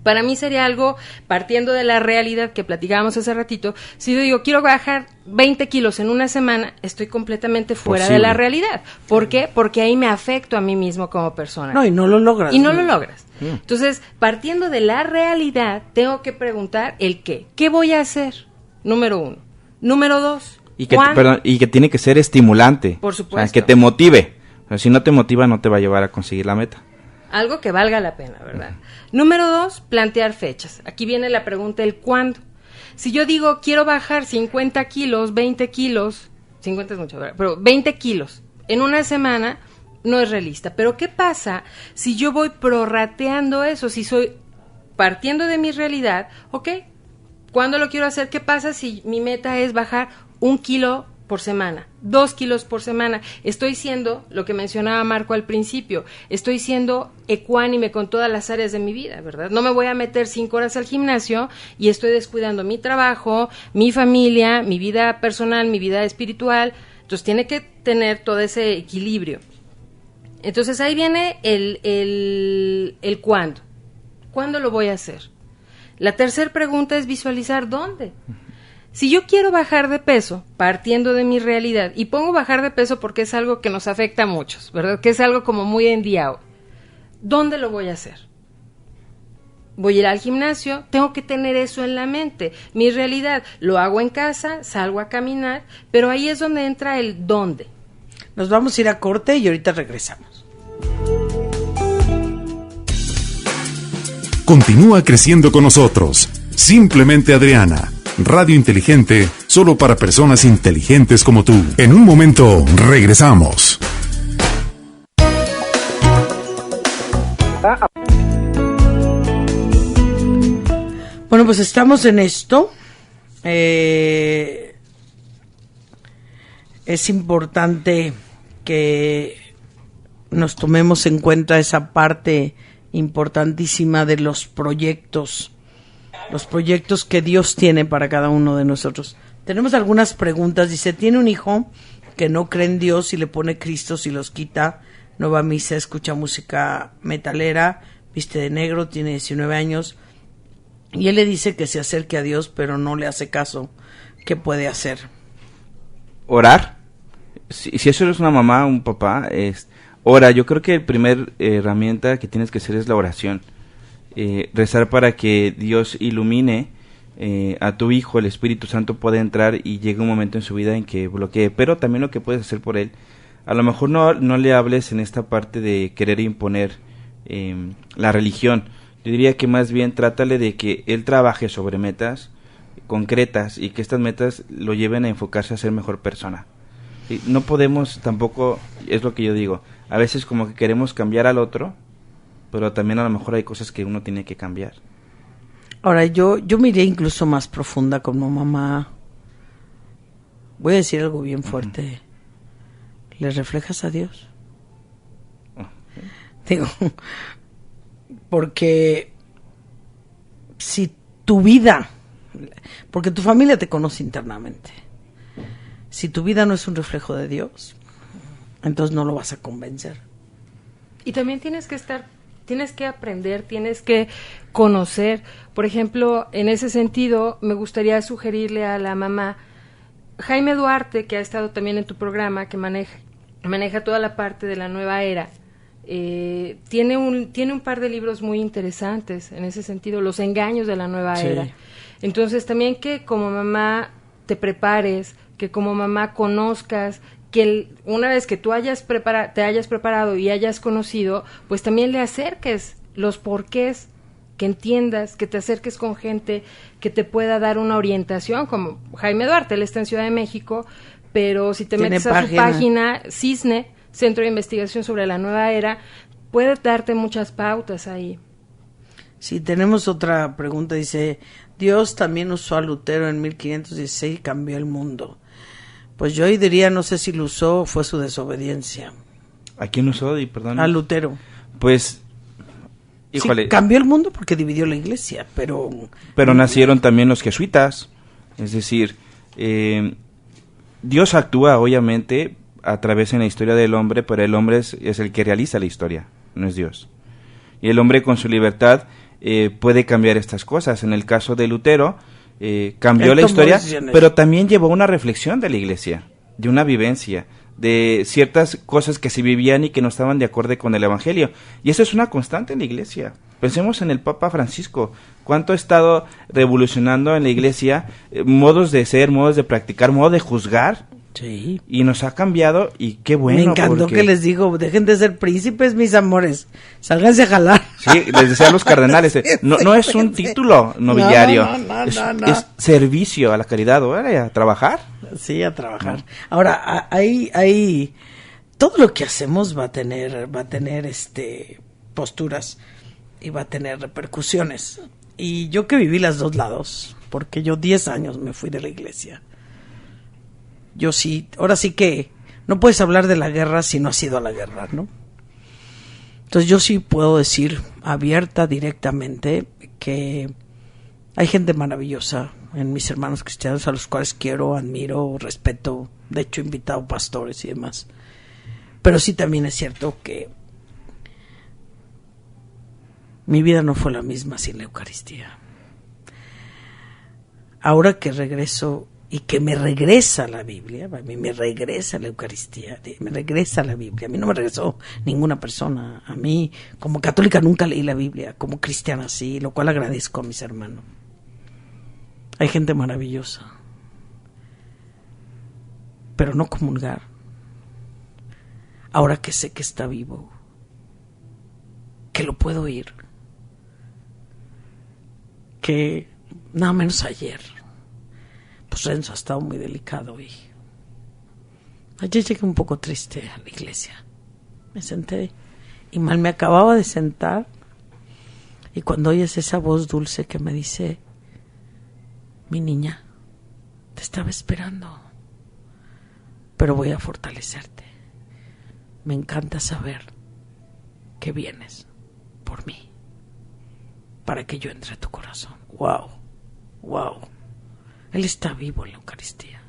para mí sería algo, partiendo de la realidad que platicábamos hace ratito, si yo digo, quiero bajar 20 kilos en una semana, estoy completamente fuera de la realidad. ¿Por qué? Porque ahí me afecto a mí mismo como persona. No, y no lo logras. Y no lo logras. Entonces, partiendo de la realidad, tengo que preguntar el qué. ¿Qué voy a hacer? Número 1. Número 2. Y que tiene que ser estimulante. Por supuesto. O sea, que te motive. O sea, si no te motiva, no te va a llevar a conseguir la meta. Algo que valga la pena, ¿verdad? Número 2, plantear fechas. Aquí viene la pregunta, el cuándo. Si yo digo, quiero bajar 50 kilos, 20 kilos, 50 es mucho, ¿verdad? Pero 20 kilos en una semana no es realista. Pero ¿qué pasa si yo voy prorrateando eso? Si soy partiendo de mi realidad, ¿ok? ¿Cuándo lo quiero hacer? ¿Qué pasa si mi meta es bajar 1 kilo por semana, 2 kilos por semana? Estoy siendo, lo que mencionaba Marco al principio, estoy siendo ecuánime con todas las áreas de mi vida, ¿verdad? No me voy a meter 5 horas al gimnasio y estoy descuidando mi trabajo, mi familia, mi vida personal, mi vida espiritual. Entonces tiene que tener todo ese equilibrio. Entonces ahí viene el cuándo. ¿Cuándo lo voy a hacer? La tercera pregunta es visualizar dónde. Si yo quiero bajar de peso, partiendo de mi realidad, y pongo bajar de peso porque es algo que nos afecta a muchos, ¿verdad? Que es algo como muy endiado. ¿Dónde lo voy a hacer? Voy a ir al gimnasio, tengo que tener eso en la mente. Mi realidad, lo hago en casa, salgo a caminar, pero ahí es donde entra el dónde. Nos vamos a ir a corte y ahorita regresamos. Continúa creciendo con nosotros. Simplemente Adriana. Radio inteligente, solo para personas inteligentes como tú. En un momento, regresamos. Bueno, pues estamos en esto. Es importante que nos tomemos en cuenta esa parte importantísima de los proyectos que Dios tiene para cada uno de nosotros. Tenemos algunas preguntas. Dice, tiene un hijo que no cree en Dios y le pone Cristos y los quita, no va a misa, escucha música metalera, viste de negro, tiene 19 años y él le dice que se acerque a Dios, pero no le hace caso. ¿Qué puede hacer? Orar. Si eso es una mamá, un papá, ora. Yo creo que el primer herramienta que tienes que hacer es la oración. Rezar para que Dios ilumine a tu hijo, el Espíritu Santo puede entrar y llegue un momento en su vida en que bloquee. Pero también lo que puedes hacer por él, a lo mejor no le hables en esta parte de querer imponer la religión. Yo diría que más bien trátale de que él trabaje sobre metas concretas y que estas metas lo lleven a enfocarse a ser mejor persona. ¿Sí? No podemos tampoco, es lo que yo digo, a veces como que queremos cambiar al otro, pero también a lo mejor hay cosas que uno tiene que cambiar. Ahora, yo me iré incluso más profunda como mamá. Voy a decir algo bien fuerte. ¿Le reflejas a Dios? Digo, porque si tu vida, porque tu familia te conoce internamente, si tu vida no es un reflejo de Dios, entonces no lo vas a convencer. Y también tienes que aprender, tienes que conocer. Por ejemplo, en ese sentido, me gustaría sugerirle a la mamá, Jaime Duarte, que ha estado también en tu programa, que maneja toda la parte de la nueva era, tiene un par de libros muy interesantes en ese sentido, Los engaños de la nueva era. Entonces, también que como mamá te prepares, que como mamá conozcas, que una vez que tú te hayas preparado y hayas conocido, pues también le acerques los porqués, que entiendas, que te acerques con gente que te pueda dar una orientación, como Jaime Duarte, él está en Ciudad de México, pero si te metes a su página, CISNE, Centro de Investigación sobre la Nueva Era, puede darte muchas pautas ahí. Sí, tenemos otra pregunta, dice, Dios también usó a Lutero en 1516 y cambió el mundo. Pues yo diría, no sé si lo usó o fue su desobediencia. ¿A quién usó? Perdón. A Lutero. Pues, híjole. Sí, cambió el mundo porque dividió la iglesia, pero nacieron también los jesuitas. Es decir, Dios actúa obviamente a través en la historia del hombre, pero el hombre es el que realiza la historia, no es Dios. Y el hombre con su libertad puede cambiar estas cosas. En el caso de Lutero, cambió la historia, pero también llevó una reflexión de la iglesia, de una vivencia, de ciertas cosas que se vivían y que no estaban de acuerdo con el evangelio. Y eso es una constante en la iglesia. Pensemos en el Papa Francisco, cuánto ha estado revolucionando en la iglesia modos de ser, modos de practicar, modos de juzgar. Sí. Y nos ha cambiado y qué bueno. Me encantó que les digo, dejen de ser príncipes, mis amores, sálganse a jalar. Sí, les decía a los cardenales, no es un título nobiliario, no. Es servicio a la caridad, a trabajar. Sí, a trabajar. Ahora, hay todo lo que hacemos va a tener posturas y va a tener repercusiones. Y yo que viví los dos lados, porque yo 10 años me fui de la iglesia. Yo sí, ahora sí que no puedes hablar de la guerra si no has ido a la guerra, ¿no? Entonces yo sí puedo decir abierta, directamente, que hay gente maravillosa en mis hermanos cristianos a los cuales quiero, admiro, respeto, de hecho he invitado pastores y demás. Pero sí también es cierto que mi vida no fue la misma sin la Eucaristía. Ahora que regreso y que me regresa la Biblia, a mí me regresa la Eucaristía, me regresa la Biblia, a mí no me regresó ninguna persona, a mí como católica nunca leí la Biblia, como cristiana sí, lo cual agradezco a mis hermanos. Hay gente maravillosa, pero no comulgar, ahora que sé que está vivo, que lo puedo oír, que nada menos ayer, pues Renzo ha estado muy delicado y ayer llegué un poco triste a la iglesia. Me senté y mal me acababa de sentar y cuando oyes esa voz dulce que me dice, mi niña, te estaba esperando, pero voy a fortalecerte. Me encanta saber que vienes por mí para que yo entre a tu corazón. Wow. Él está vivo en la Eucaristía.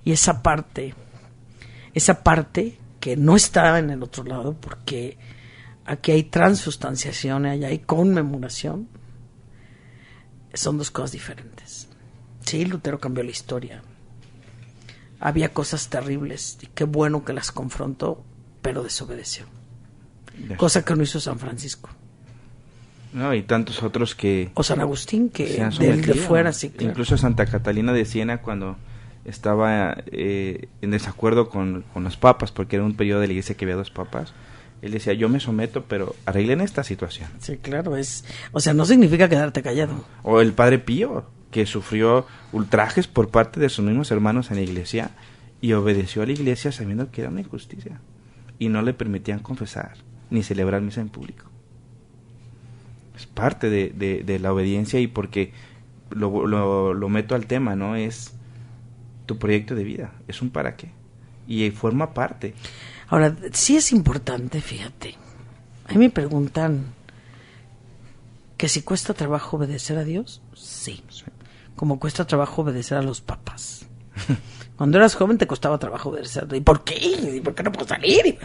Y esa parte que no está en el otro lado, porque aquí hay transustanciación, allá hay conmemoración, son dos cosas diferentes. Sí, Lutero cambió la historia. Había cosas terribles, y qué bueno que las confrontó, pero desobedeció. Cosa que no hizo San Francisco. No, y tantos otros que... O San Agustín, que del de fuera... Sí, claro. Incluso Santa Catalina de Siena, cuando estaba en desacuerdo con los papas, porque era un periodo de la iglesia que había 2 papas. Él decía, yo me someto, pero arreglen esta situación. Sí, claro, o sea, no significa quedarte callado. O el Padre Pío, que sufrió ultrajes por parte de sus mismos hermanos en la iglesia y obedeció a la iglesia sabiendo que era una injusticia y no le permitían confesar ni celebrar misa en público. Es parte de la obediencia, y porque lo meto al tema, ¿no? Es tu proyecto de vida, es un para qué y forma parte. Ahora, sí es importante, fíjate. A mí me preguntan que si cuesta trabajo obedecer a Dios. Sí. Como cuesta trabajo obedecer a los papas. Cuando eras joven te costaba trabajo obedecer. ¿Y por qué? ¿Y por qué no puedo salir?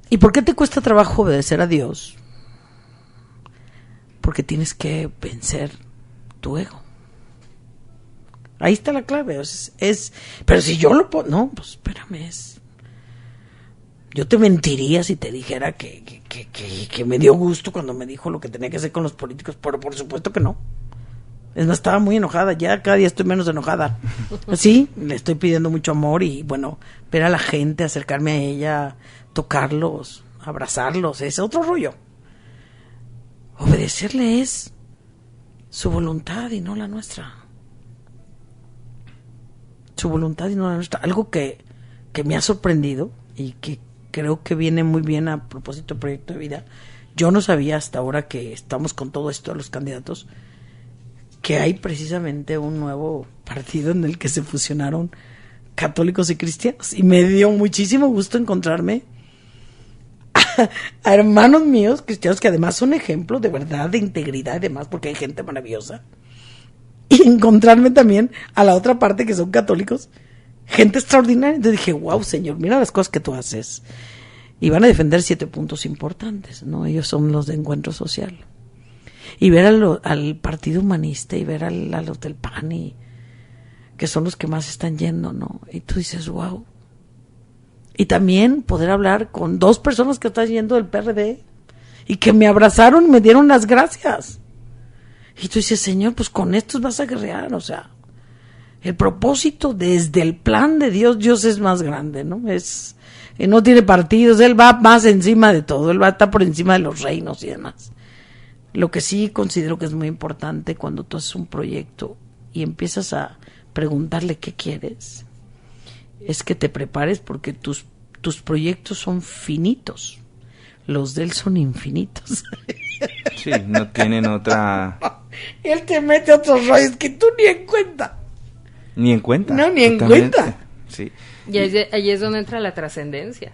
¿Y por qué te cuesta trabajo obedecer a Dios? Porque tienes que vencer tu ego. Ahí está la clave. Pero si yo lo puedo... No, pues espérame, yo te mentiría si te dijera que me dio gusto cuando me dijo lo que tenía que hacer con los políticos, pero por supuesto que no. Es más, estaba muy enojada, ya cada día estoy menos enojada. Sí, le estoy pidiendo mucho amor y bueno, ver a la gente, acercarme a ella, tocarlos, abrazarlos, es otro rollo. Obedecerle es su voluntad y no la nuestra. Su voluntad y no la nuestra. Algo que me ha sorprendido y que creo que viene muy bien a propósito del proyecto de vida. Yo no sabía hasta ahora que estamos con todo esto de los candidatos que hay precisamente un nuevo partido en el que se fusionaron católicos y cristianos, y me dio muchísimo gusto encontrarme a hermanos míos cristianos que además son ejemplos de verdad, de integridad y demás, porque hay gente maravillosa, y encontrarme también a la otra parte que son católicos, gente extraordinaria. Entonces dije, wow, Señor, mira las cosas que tú haces. Y van a defender 7 puntos importantes, ¿no? Ellos son los de Encuentro Social. Y ver al Partido Humanista y ver a los del PAN, que son los que más están yendo, ¿no? Y tú dices, wow. Y también poder hablar con 2 personas que están yendo del PRD y que me abrazaron y me dieron las gracias. Y tú dices, Señor, pues con estos vas a guerrear, o sea, el propósito desde el plan de Dios es más grande, ¿no? No tiene partidos, Él va más encima de todo, Él va a estar por encima de los reinos y demás. Lo que sí considero que es muy importante cuando tú haces un proyecto y empiezas a preguntarle qué quieres, es que te prepares, porque tus proyectos son finitos, los de Él son infinitos. Sí, no tienen otra... Él te mete otros rollos que tú ni en cuenta. Ni en cuenta. No, ni en cuenta. Sí. Y ahí es donde entra la trascendencia,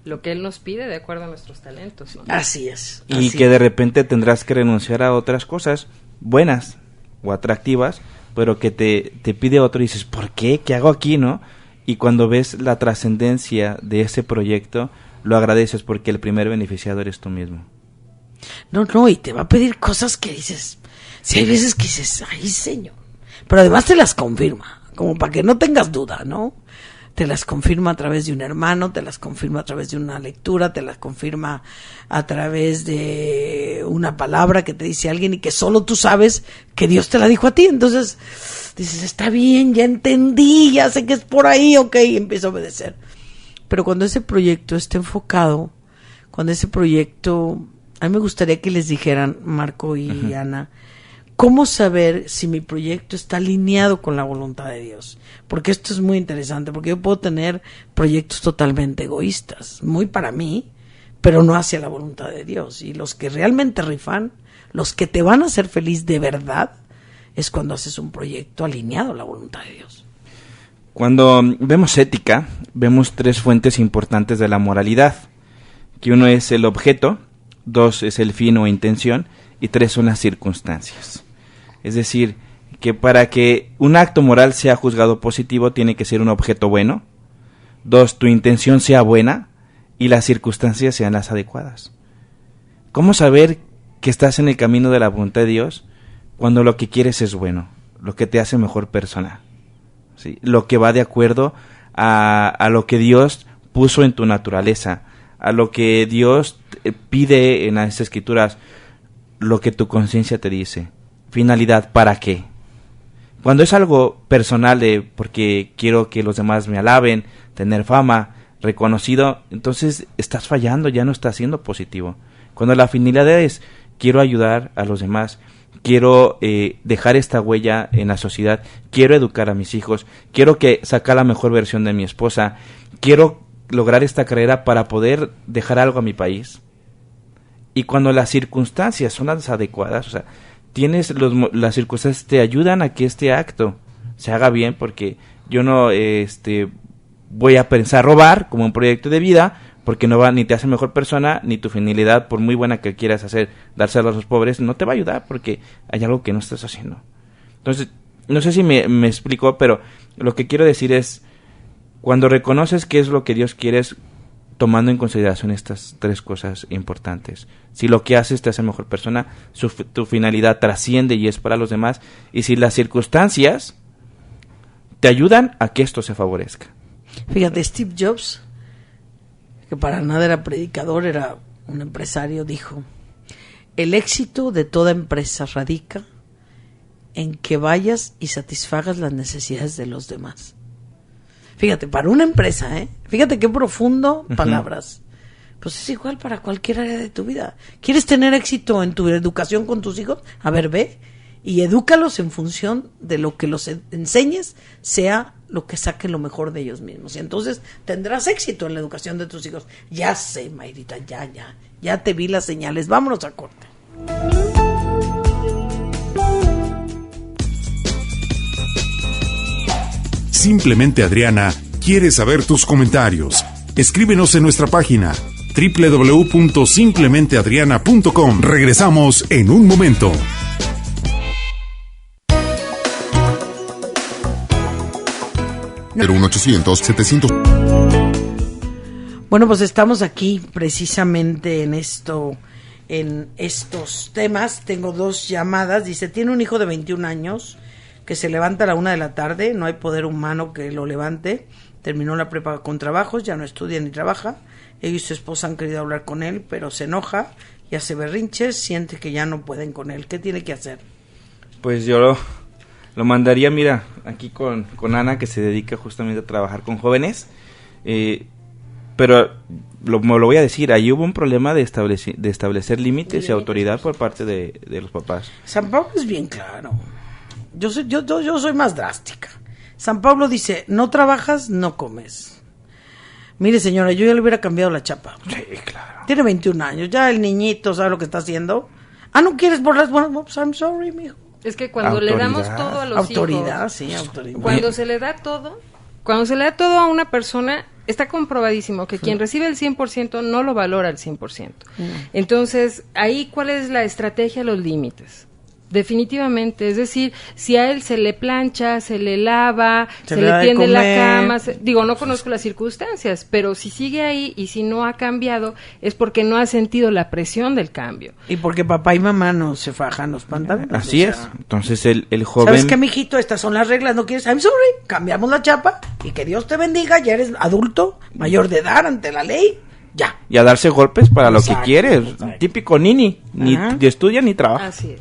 lo que Él nos pide de acuerdo a nuestros talentos, ¿no? Así es. Y que de repente tendrás que renunciar a otras cosas buenas o atractivas, pero que te pide otro y dices, ¿por qué? ¿Qué hago aquí, no? Y cuando ves la trascendencia de ese proyecto, lo agradeces porque el primer beneficiado eres tú mismo. No, y te va a pedir cosas que dices, si hay veces que dices, ay, Señor, pero además te las confirma, como para que no tengas duda, ¿no? Te las confirma a través de un hermano, te las confirma a través de una lectura, te las confirma a través de una palabra que te dice alguien y que solo tú sabes que Dios te la dijo a ti. Entonces dices, está bien, ya entendí, ya sé que es por ahí, ok, y empiezo a obedecer. Pero cuando ese proyecto esté enfocado, cuando ese proyecto, a mí me gustaría que les dijeran, Marco y Ana, ¿cómo saber si mi proyecto está alineado con la voluntad de Dios? Porque esto es muy interesante, porque yo puedo tener proyectos totalmente egoístas, muy para mí, pero no hacia la voluntad de Dios. Y los que realmente rifan, los que te van a hacer feliz de verdad, es cuando haces un proyecto alineado a la voluntad de Dios. Cuando vemos ética, vemos 3 fuentes importantes de la moralidad, que 1 es el objeto, 2 es el fin o intención, y 3 son las circunstancias. Es decir, que para que un acto moral sea juzgado positivo tiene que ser un objeto bueno, 2, tu intención sea buena y las circunstancias sean las adecuadas. ¿Cómo saber que estás en el camino de la voluntad de Dios cuando lo que quieres es bueno, lo que te hace mejor persona? ¿Sí? Lo que va de acuerdo a lo que Dios puso en tu naturaleza, a lo que Dios pide en las Escrituras, lo que tu conciencia te dice. Finalidad, ¿para qué? Cuando es algo personal de porque quiero que los demás me alaben, tener fama, reconocido, entonces estás fallando, ya no estás siendo positivo. Cuando la finalidad es quiero ayudar a los demás, quiero dejar esta huella en la sociedad, quiero educar a mis hijos, quiero que sacar la mejor versión de mi esposa, quiero lograr esta carrera para poder dejar algo a mi país. Y cuando las circunstancias son las adecuadas, o sea, las circunstancias te ayudan a que este acto se haga bien, porque yo no voy a pensar robar como un proyecto de vida, porque no va ni te hace mejor persona, ni tu finalidad, por muy buena que quieras hacer, dárselo a los pobres, no te va a ayudar porque hay algo que no estás haciendo. Entonces, no sé si me explico, pero lo que quiero decir es, cuando reconoces qué es lo que Dios quiere, es tomando en consideración estas 3 cosas importantes. Si lo que haces te hace mejor persona, tu finalidad trasciende y es para los demás, y si las circunstancias te ayudan a que esto se favorezca. Fíjate, Steve Jobs, que para nada era predicador, era un empresario, dijo: el éxito de toda empresa radica en que vayas y satisfagas las necesidades de los demás. Fíjate, para una empresa, fíjate qué profundo palabras. Pues es igual para cualquier área de tu vida. ¿Quieres tener éxito en tu educación con tus hijos? A ver, ve y edúcalos en función de lo que los enseñes, sea lo que saque lo mejor de ellos mismos. Y entonces tendrás éxito en la educación de tus hijos. Ya sé, Mayrita, ya te vi las señales. Vámonos a corte. Simplemente Adriana quiere saber tus comentarios. Escríbenos en nuestra página www.simplementeadriana.com. Regresamos en un momento. Era 1-800-700. Bueno, pues estamos aquí precisamente en estos temas. Tengo 2 llamadas. Dice, tiene un hijo de 21 años que se levanta a la 1 de la tarde, no hay poder humano que lo levante, terminó la prepa con trabajos, ya no estudia ni trabaja, ella y su esposa han querido hablar con él, pero se enoja y hace berrinches, siente que ya no pueden con él. ¿Qué tiene que hacer? Pues yo lo mandaría, mira, aquí con Ana, que se dedica justamente a trabajar con jóvenes, pero lo voy a decir, ahí hubo un problema de establecer límites y autoridad por parte de los papás. San Pablo es bien claro. Yo soy más drástica. San Pablo dice, no trabajas, no comes. Mire, señora, yo ya le hubiera cambiado la chapa. Sí, claro. Tiene 21 años, ya el niñito sabe lo que está haciendo. ¿No quieres por las buenas? Pues I'm sorry, mijo. Es que cuando le damos todo a los autoridad, hijos, sí, autoridad. Cuando se le da todo a una persona, está comprobadísimo que quien recibe el 100% no lo valora al 100%. Entonces, ahí, ¿cuál es la estrategia? Los límites. Definitivamente, es decir, si a él se le plancha, se le lava, se le tiende la cama, no conozco las circunstancias, pero si sigue ahí y si no ha cambiado es porque no ha sentido la presión del cambio. Y porque papá y mamá no se fajan los pantalones. Así es, entonces el joven... ¿Sabes qué, mijito? Estas son las reglas, ¿no quieres? I'm sorry, cambiamos la chapa y que Dios te bendiga, ya eres adulto, mayor de edad ante la ley. Ya. Y a darse golpes para lo que quiere. Típico nini. Ni estudia ni trabaja. Así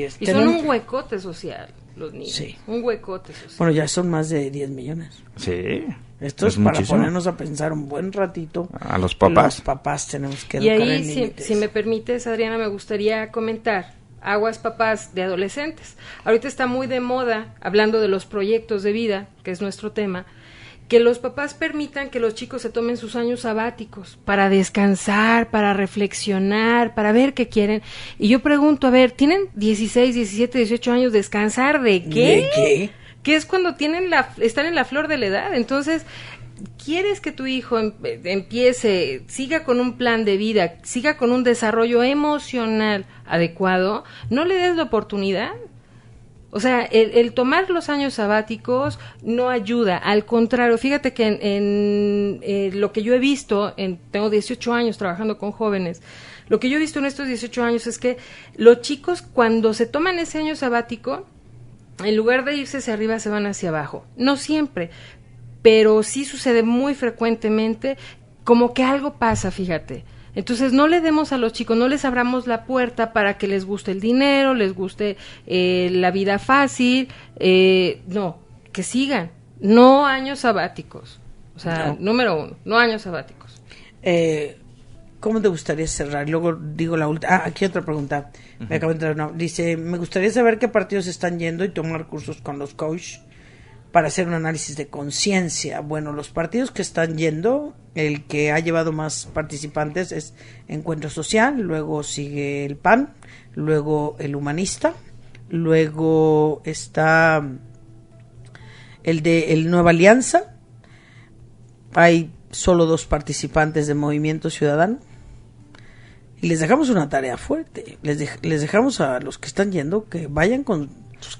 es. Y son un huecote social, los niños. Sí. Un huecote social. Bueno, ya son más de 10 millones. Sí. Esto es para muchísimo. Ponernos a pensar un buen ratito. A los papás. Los papás tenemos que educar. Y ahí, si me permites, Adriana, me gustaría comentar. Aguas papás de adolescentes. Ahorita está muy de moda, hablando de los proyectos de vida, que es nuestro tema, que los papás permitan que los chicos se tomen sus años sabáticos para descansar, para reflexionar, para ver qué quieren. Y yo pregunto, a ver, ¿tienen 16, 17, 18 años? ¿Descansar de qué? ¿De qué? Que es cuando están en la flor de la edad. Entonces, ¿quieres que tu hijo siga con un plan de vida, siga con un desarrollo emocional adecuado? No le des la oportunidad. O sea, el tomar los años sabáticos no ayuda, al contrario, fíjate que en lo que yo he visto, tengo 18 años trabajando con jóvenes, lo que yo he visto en estos 18 años es que los chicos cuando se toman ese año sabático, en lugar de irse hacia arriba se van hacia abajo, no siempre, pero sí sucede muy frecuentemente, como que algo pasa, fíjate. Entonces no le demos a los chicos, no les abramos la puerta para que les guste el dinero, les guste la vida fácil, no, que sigan, no años sabáticos, o sea, número 1, no años sabáticos. ¿Cómo te gustaría cerrar? Luego digo la última. Aquí otra pregunta. Me acabo de entrar una. Dice, me gustaría saber qué partidos están yendo y tomar cursos con los coaches para hacer un análisis de conciencia. Bueno, los partidos que están yendo, el que ha llevado más participantes es Encuentro Social, luego sigue el PAN, luego el Humanista, luego está el de el Nueva Alianza. Hay solo 2 participantes de Movimiento Ciudadano. Y les dejamos una tarea fuerte. Les dejamos a los que están yendo que vayan con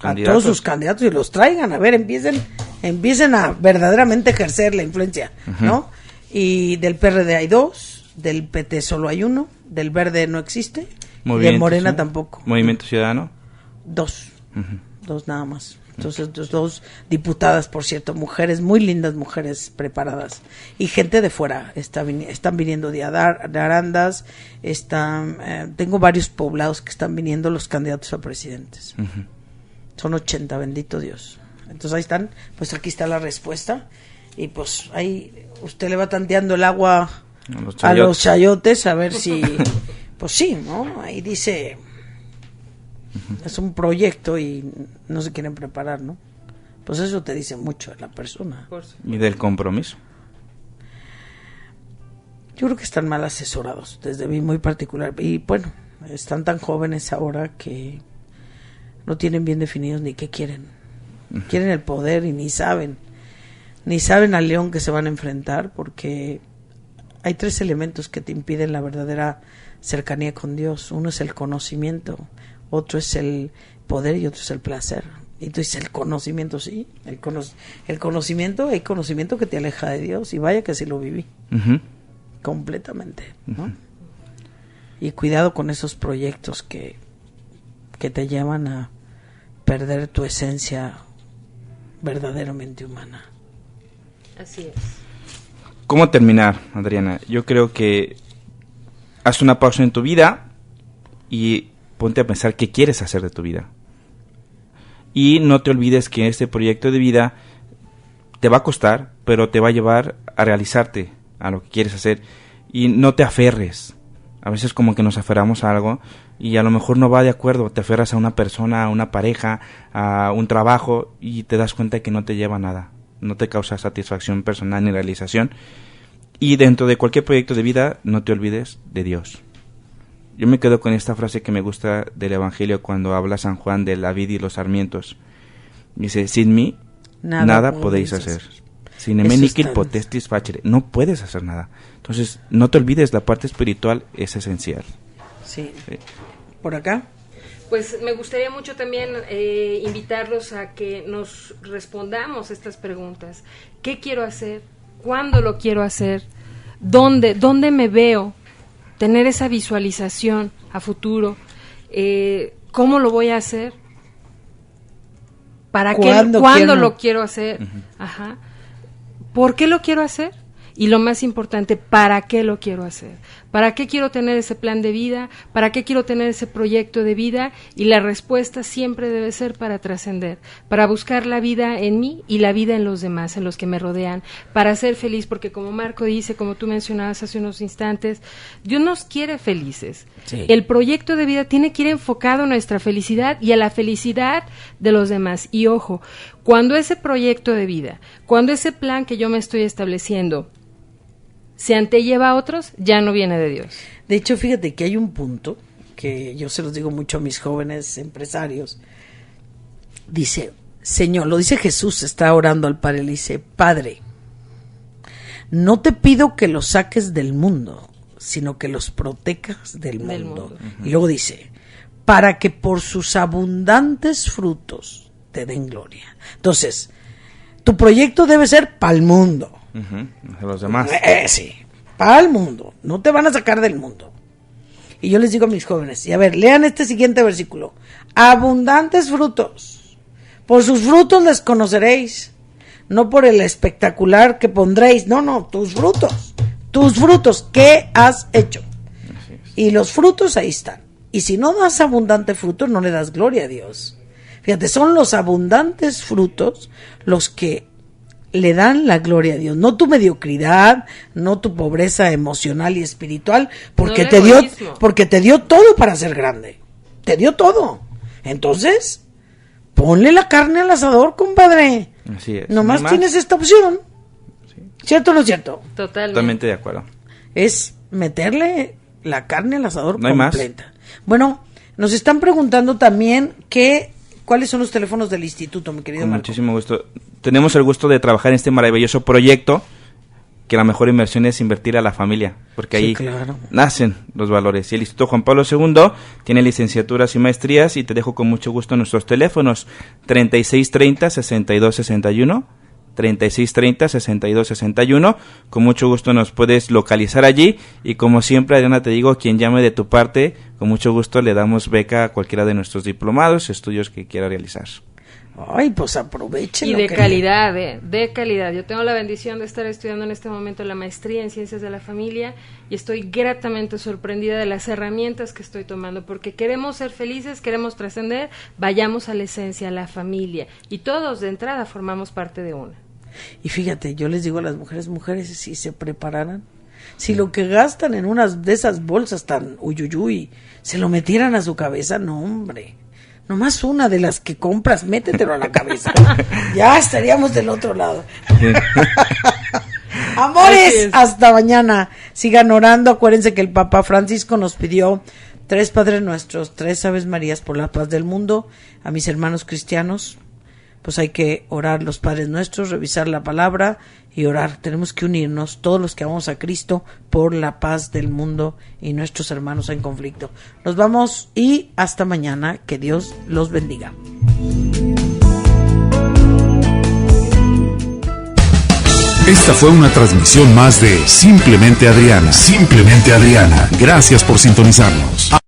a todos sus candidatos y los traigan. A ver, empiecen a verdaderamente ejercer la influencia, ¿no? Y del PRD hay 2, del PT solo hay 1, del Verde no existe, de Morena tampoco. ¿Movimiento Ciudadano? 2, 2 nada más. Entonces, 2 diputadas, por cierto, mujeres, muy lindas mujeres preparadas. Y gente de fuera, están viniendo de Arandas, tengo varios poblados que están viniendo los candidatos a presidentes. Son 80, bendito Dios. Entonces ahí están, pues aquí está la respuesta. Y pues ahí usted le va tanteando el agua a los chayotes, a ver si, pues sí, ¿no? Ahí dice... Es un proyecto y no se quieren preparar, ¿no? Pues eso te dice mucho de la persona. Y del compromiso. Yo creo que están mal asesorados, desde mí muy particular. Y bueno, están tan jóvenes ahora que no tienen bien definidos ni qué quieren. Quieren el poder y ni saben al león que se van a enfrentar, porque hay 3 elementos que te impiden la verdadera cercanía con Dios. Uno es el conocimiento, otro es el poder y otro es el placer. Y tú dices, el conocimiento, sí, el conocimiento, hay conocimiento que te aleja de Dios, y vaya que sí lo viví, completamente, ¿no? Y cuidado con esos proyectos que te llevan a perder tu esencia verdaderamente humana. Así es. ¿Cómo terminar, Adriana? Yo creo que haz una pausa en tu vida y ponte a pensar qué quieres hacer de tu vida. Y no te olvides que este proyecto de vida te va a costar, pero te va a llevar a realizarte a lo que quieres hacer. Y no te aferres. A veces como que nos aferramos a algo y a lo mejor no va de acuerdo. Te aferras a una persona, a una pareja, a un trabajo, y te das cuenta que no te lleva a nada. No te causa satisfacción personal ni realización. Y dentro de cualquier proyecto de vida, no te olvides de Dios. Yo me quedo con esta frase que me gusta del Evangelio cuando habla San Juan de la vid y los sarmientos. Dice, sin mí nada podéis hacer. Sin me nicil potestis facere. No puedes hacer nada. Entonces, no te olvides, la parte espiritual es esencial. Sí. ¿Por acá? Pues me gustaría mucho también invitarlos a que nos respondamos estas preguntas. ¿Qué quiero hacer? ¿Cuándo lo quiero hacer? ¿Dónde me veo? Tener esa visualización a futuro. ¿Cómo lo voy a hacer? ¿Para qué? ¿Cuándo lo quiero hacer? Ajá. ¿Por qué lo quiero hacer? Y lo más importante, ¿para qué lo quiero hacer? ¿Para qué quiero tener ese plan de vida? ¿Para qué quiero tener ese proyecto de vida? Y la respuesta siempre debe ser para trascender, para buscar la vida en mí y la vida en los demás, en los que me rodean, para ser feliz, porque como Marco dice, como tú mencionabas hace unos instantes, Dios nos quiere felices. Sí. El proyecto de vida tiene que ir enfocado a nuestra felicidad y a la felicidad de los demás. Y ojo, cuando ese proyecto de vida, cuando ese plan que yo me estoy estableciendo se antelleva a otros, ya no viene de Dios. De hecho, fíjate que hay un punto que yo se los digo mucho a mis jóvenes empresarios. Dice, Señor, lo dice Jesús, está orando al Padre, le dice, Padre, no te pido que los saques del mundo, sino que los protejas del mundo. Y luego dice, para que por sus abundantes frutos te den gloria. Entonces, tu proyecto debe ser para el mundo. De los demás. Sí, para el mundo. No te van a sacar del mundo. Y yo les digo a mis jóvenes, y a ver, lean este siguiente versículo. Abundantes frutos. Por sus frutos les conoceréis. No por el espectacular que pondréis. No, tus frutos. Tus frutos. ¿Qué has hecho? Y los frutos ahí están. Y si no das abundante fruto, no le das gloria a Dios. Fíjate, son los abundantes frutos los que le dan la gloria a Dios. No tu mediocridad, no tu pobreza emocional y espiritual, porque te dio todo para ser grande. Te dio todo. Entonces, ponle la carne al asador, compadre. Así es. Nomás tienes esta opción. Sí. ¿Cierto o no es cierto? Totalmente de acuerdo. Es meterle la carne al asador no completa. Bueno, nos están preguntando también cuáles son los teléfonos del instituto, mi querido Marco. Muchísimo gusto. Tenemos el gusto de trabajar en este maravilloso proyecto, que la mejor inversión es invertir a la familia, porque ahí nacen los valores. Y el Instituto Juan Pablo II tiene licenciaturas y maestrías, y te dejo con mucho gusto nuestros teléfonos: 3630-6261, 3630-6261. Con mucho gusto nos puedes localizar allí, y como siempre, Adriana, te digo, quien llame de tu parte, con mucho gusto le damos beca a cualquiera de nuestros diplomados, estudios que quiera realizar. Ay, pues aprovechen. Y de calidad, de calidad. Yo tengo la bendición de estar estudiando en este momento la maestría en Ciencias de la Familia, y estoy gratamente sorprendida de las herramientas que estoy tomando, porque queremos ser felices, queremos trascender, vayamos a la esencia, a la familia, y todos de entrada formamos parte de una. Y fíjate, yo les digo a las mujeres, si se prepararan, si lo que gastan en unas de esas bolsas tan uyuyuy, se lo metieran a su cabeza, no, hombre. Nomás una de las que compras, métetelo a la cabeza. Ya estaríamos del otro lado. Amores, hasta mañana. Sigan orando. Acuérdense que el Papa Francisco nos pidió 3 Padres Nuestros, 3 Aves Marías por la paz del mundo. A mis hermanos cristianos, pues hay que orar los Padres Nuestros, revisar la palabra y orar. Tenemos que unirnos, todos los que amamos a Cristo, por la paz del mundo y nuestros hermanos en conflicto. Nos vamos y hasta mañana. Que Dios los bendiga. Esta fue una transmisión más de Simplemente Adriana. Simplemente Adriana. Gracias por sintonizarnos.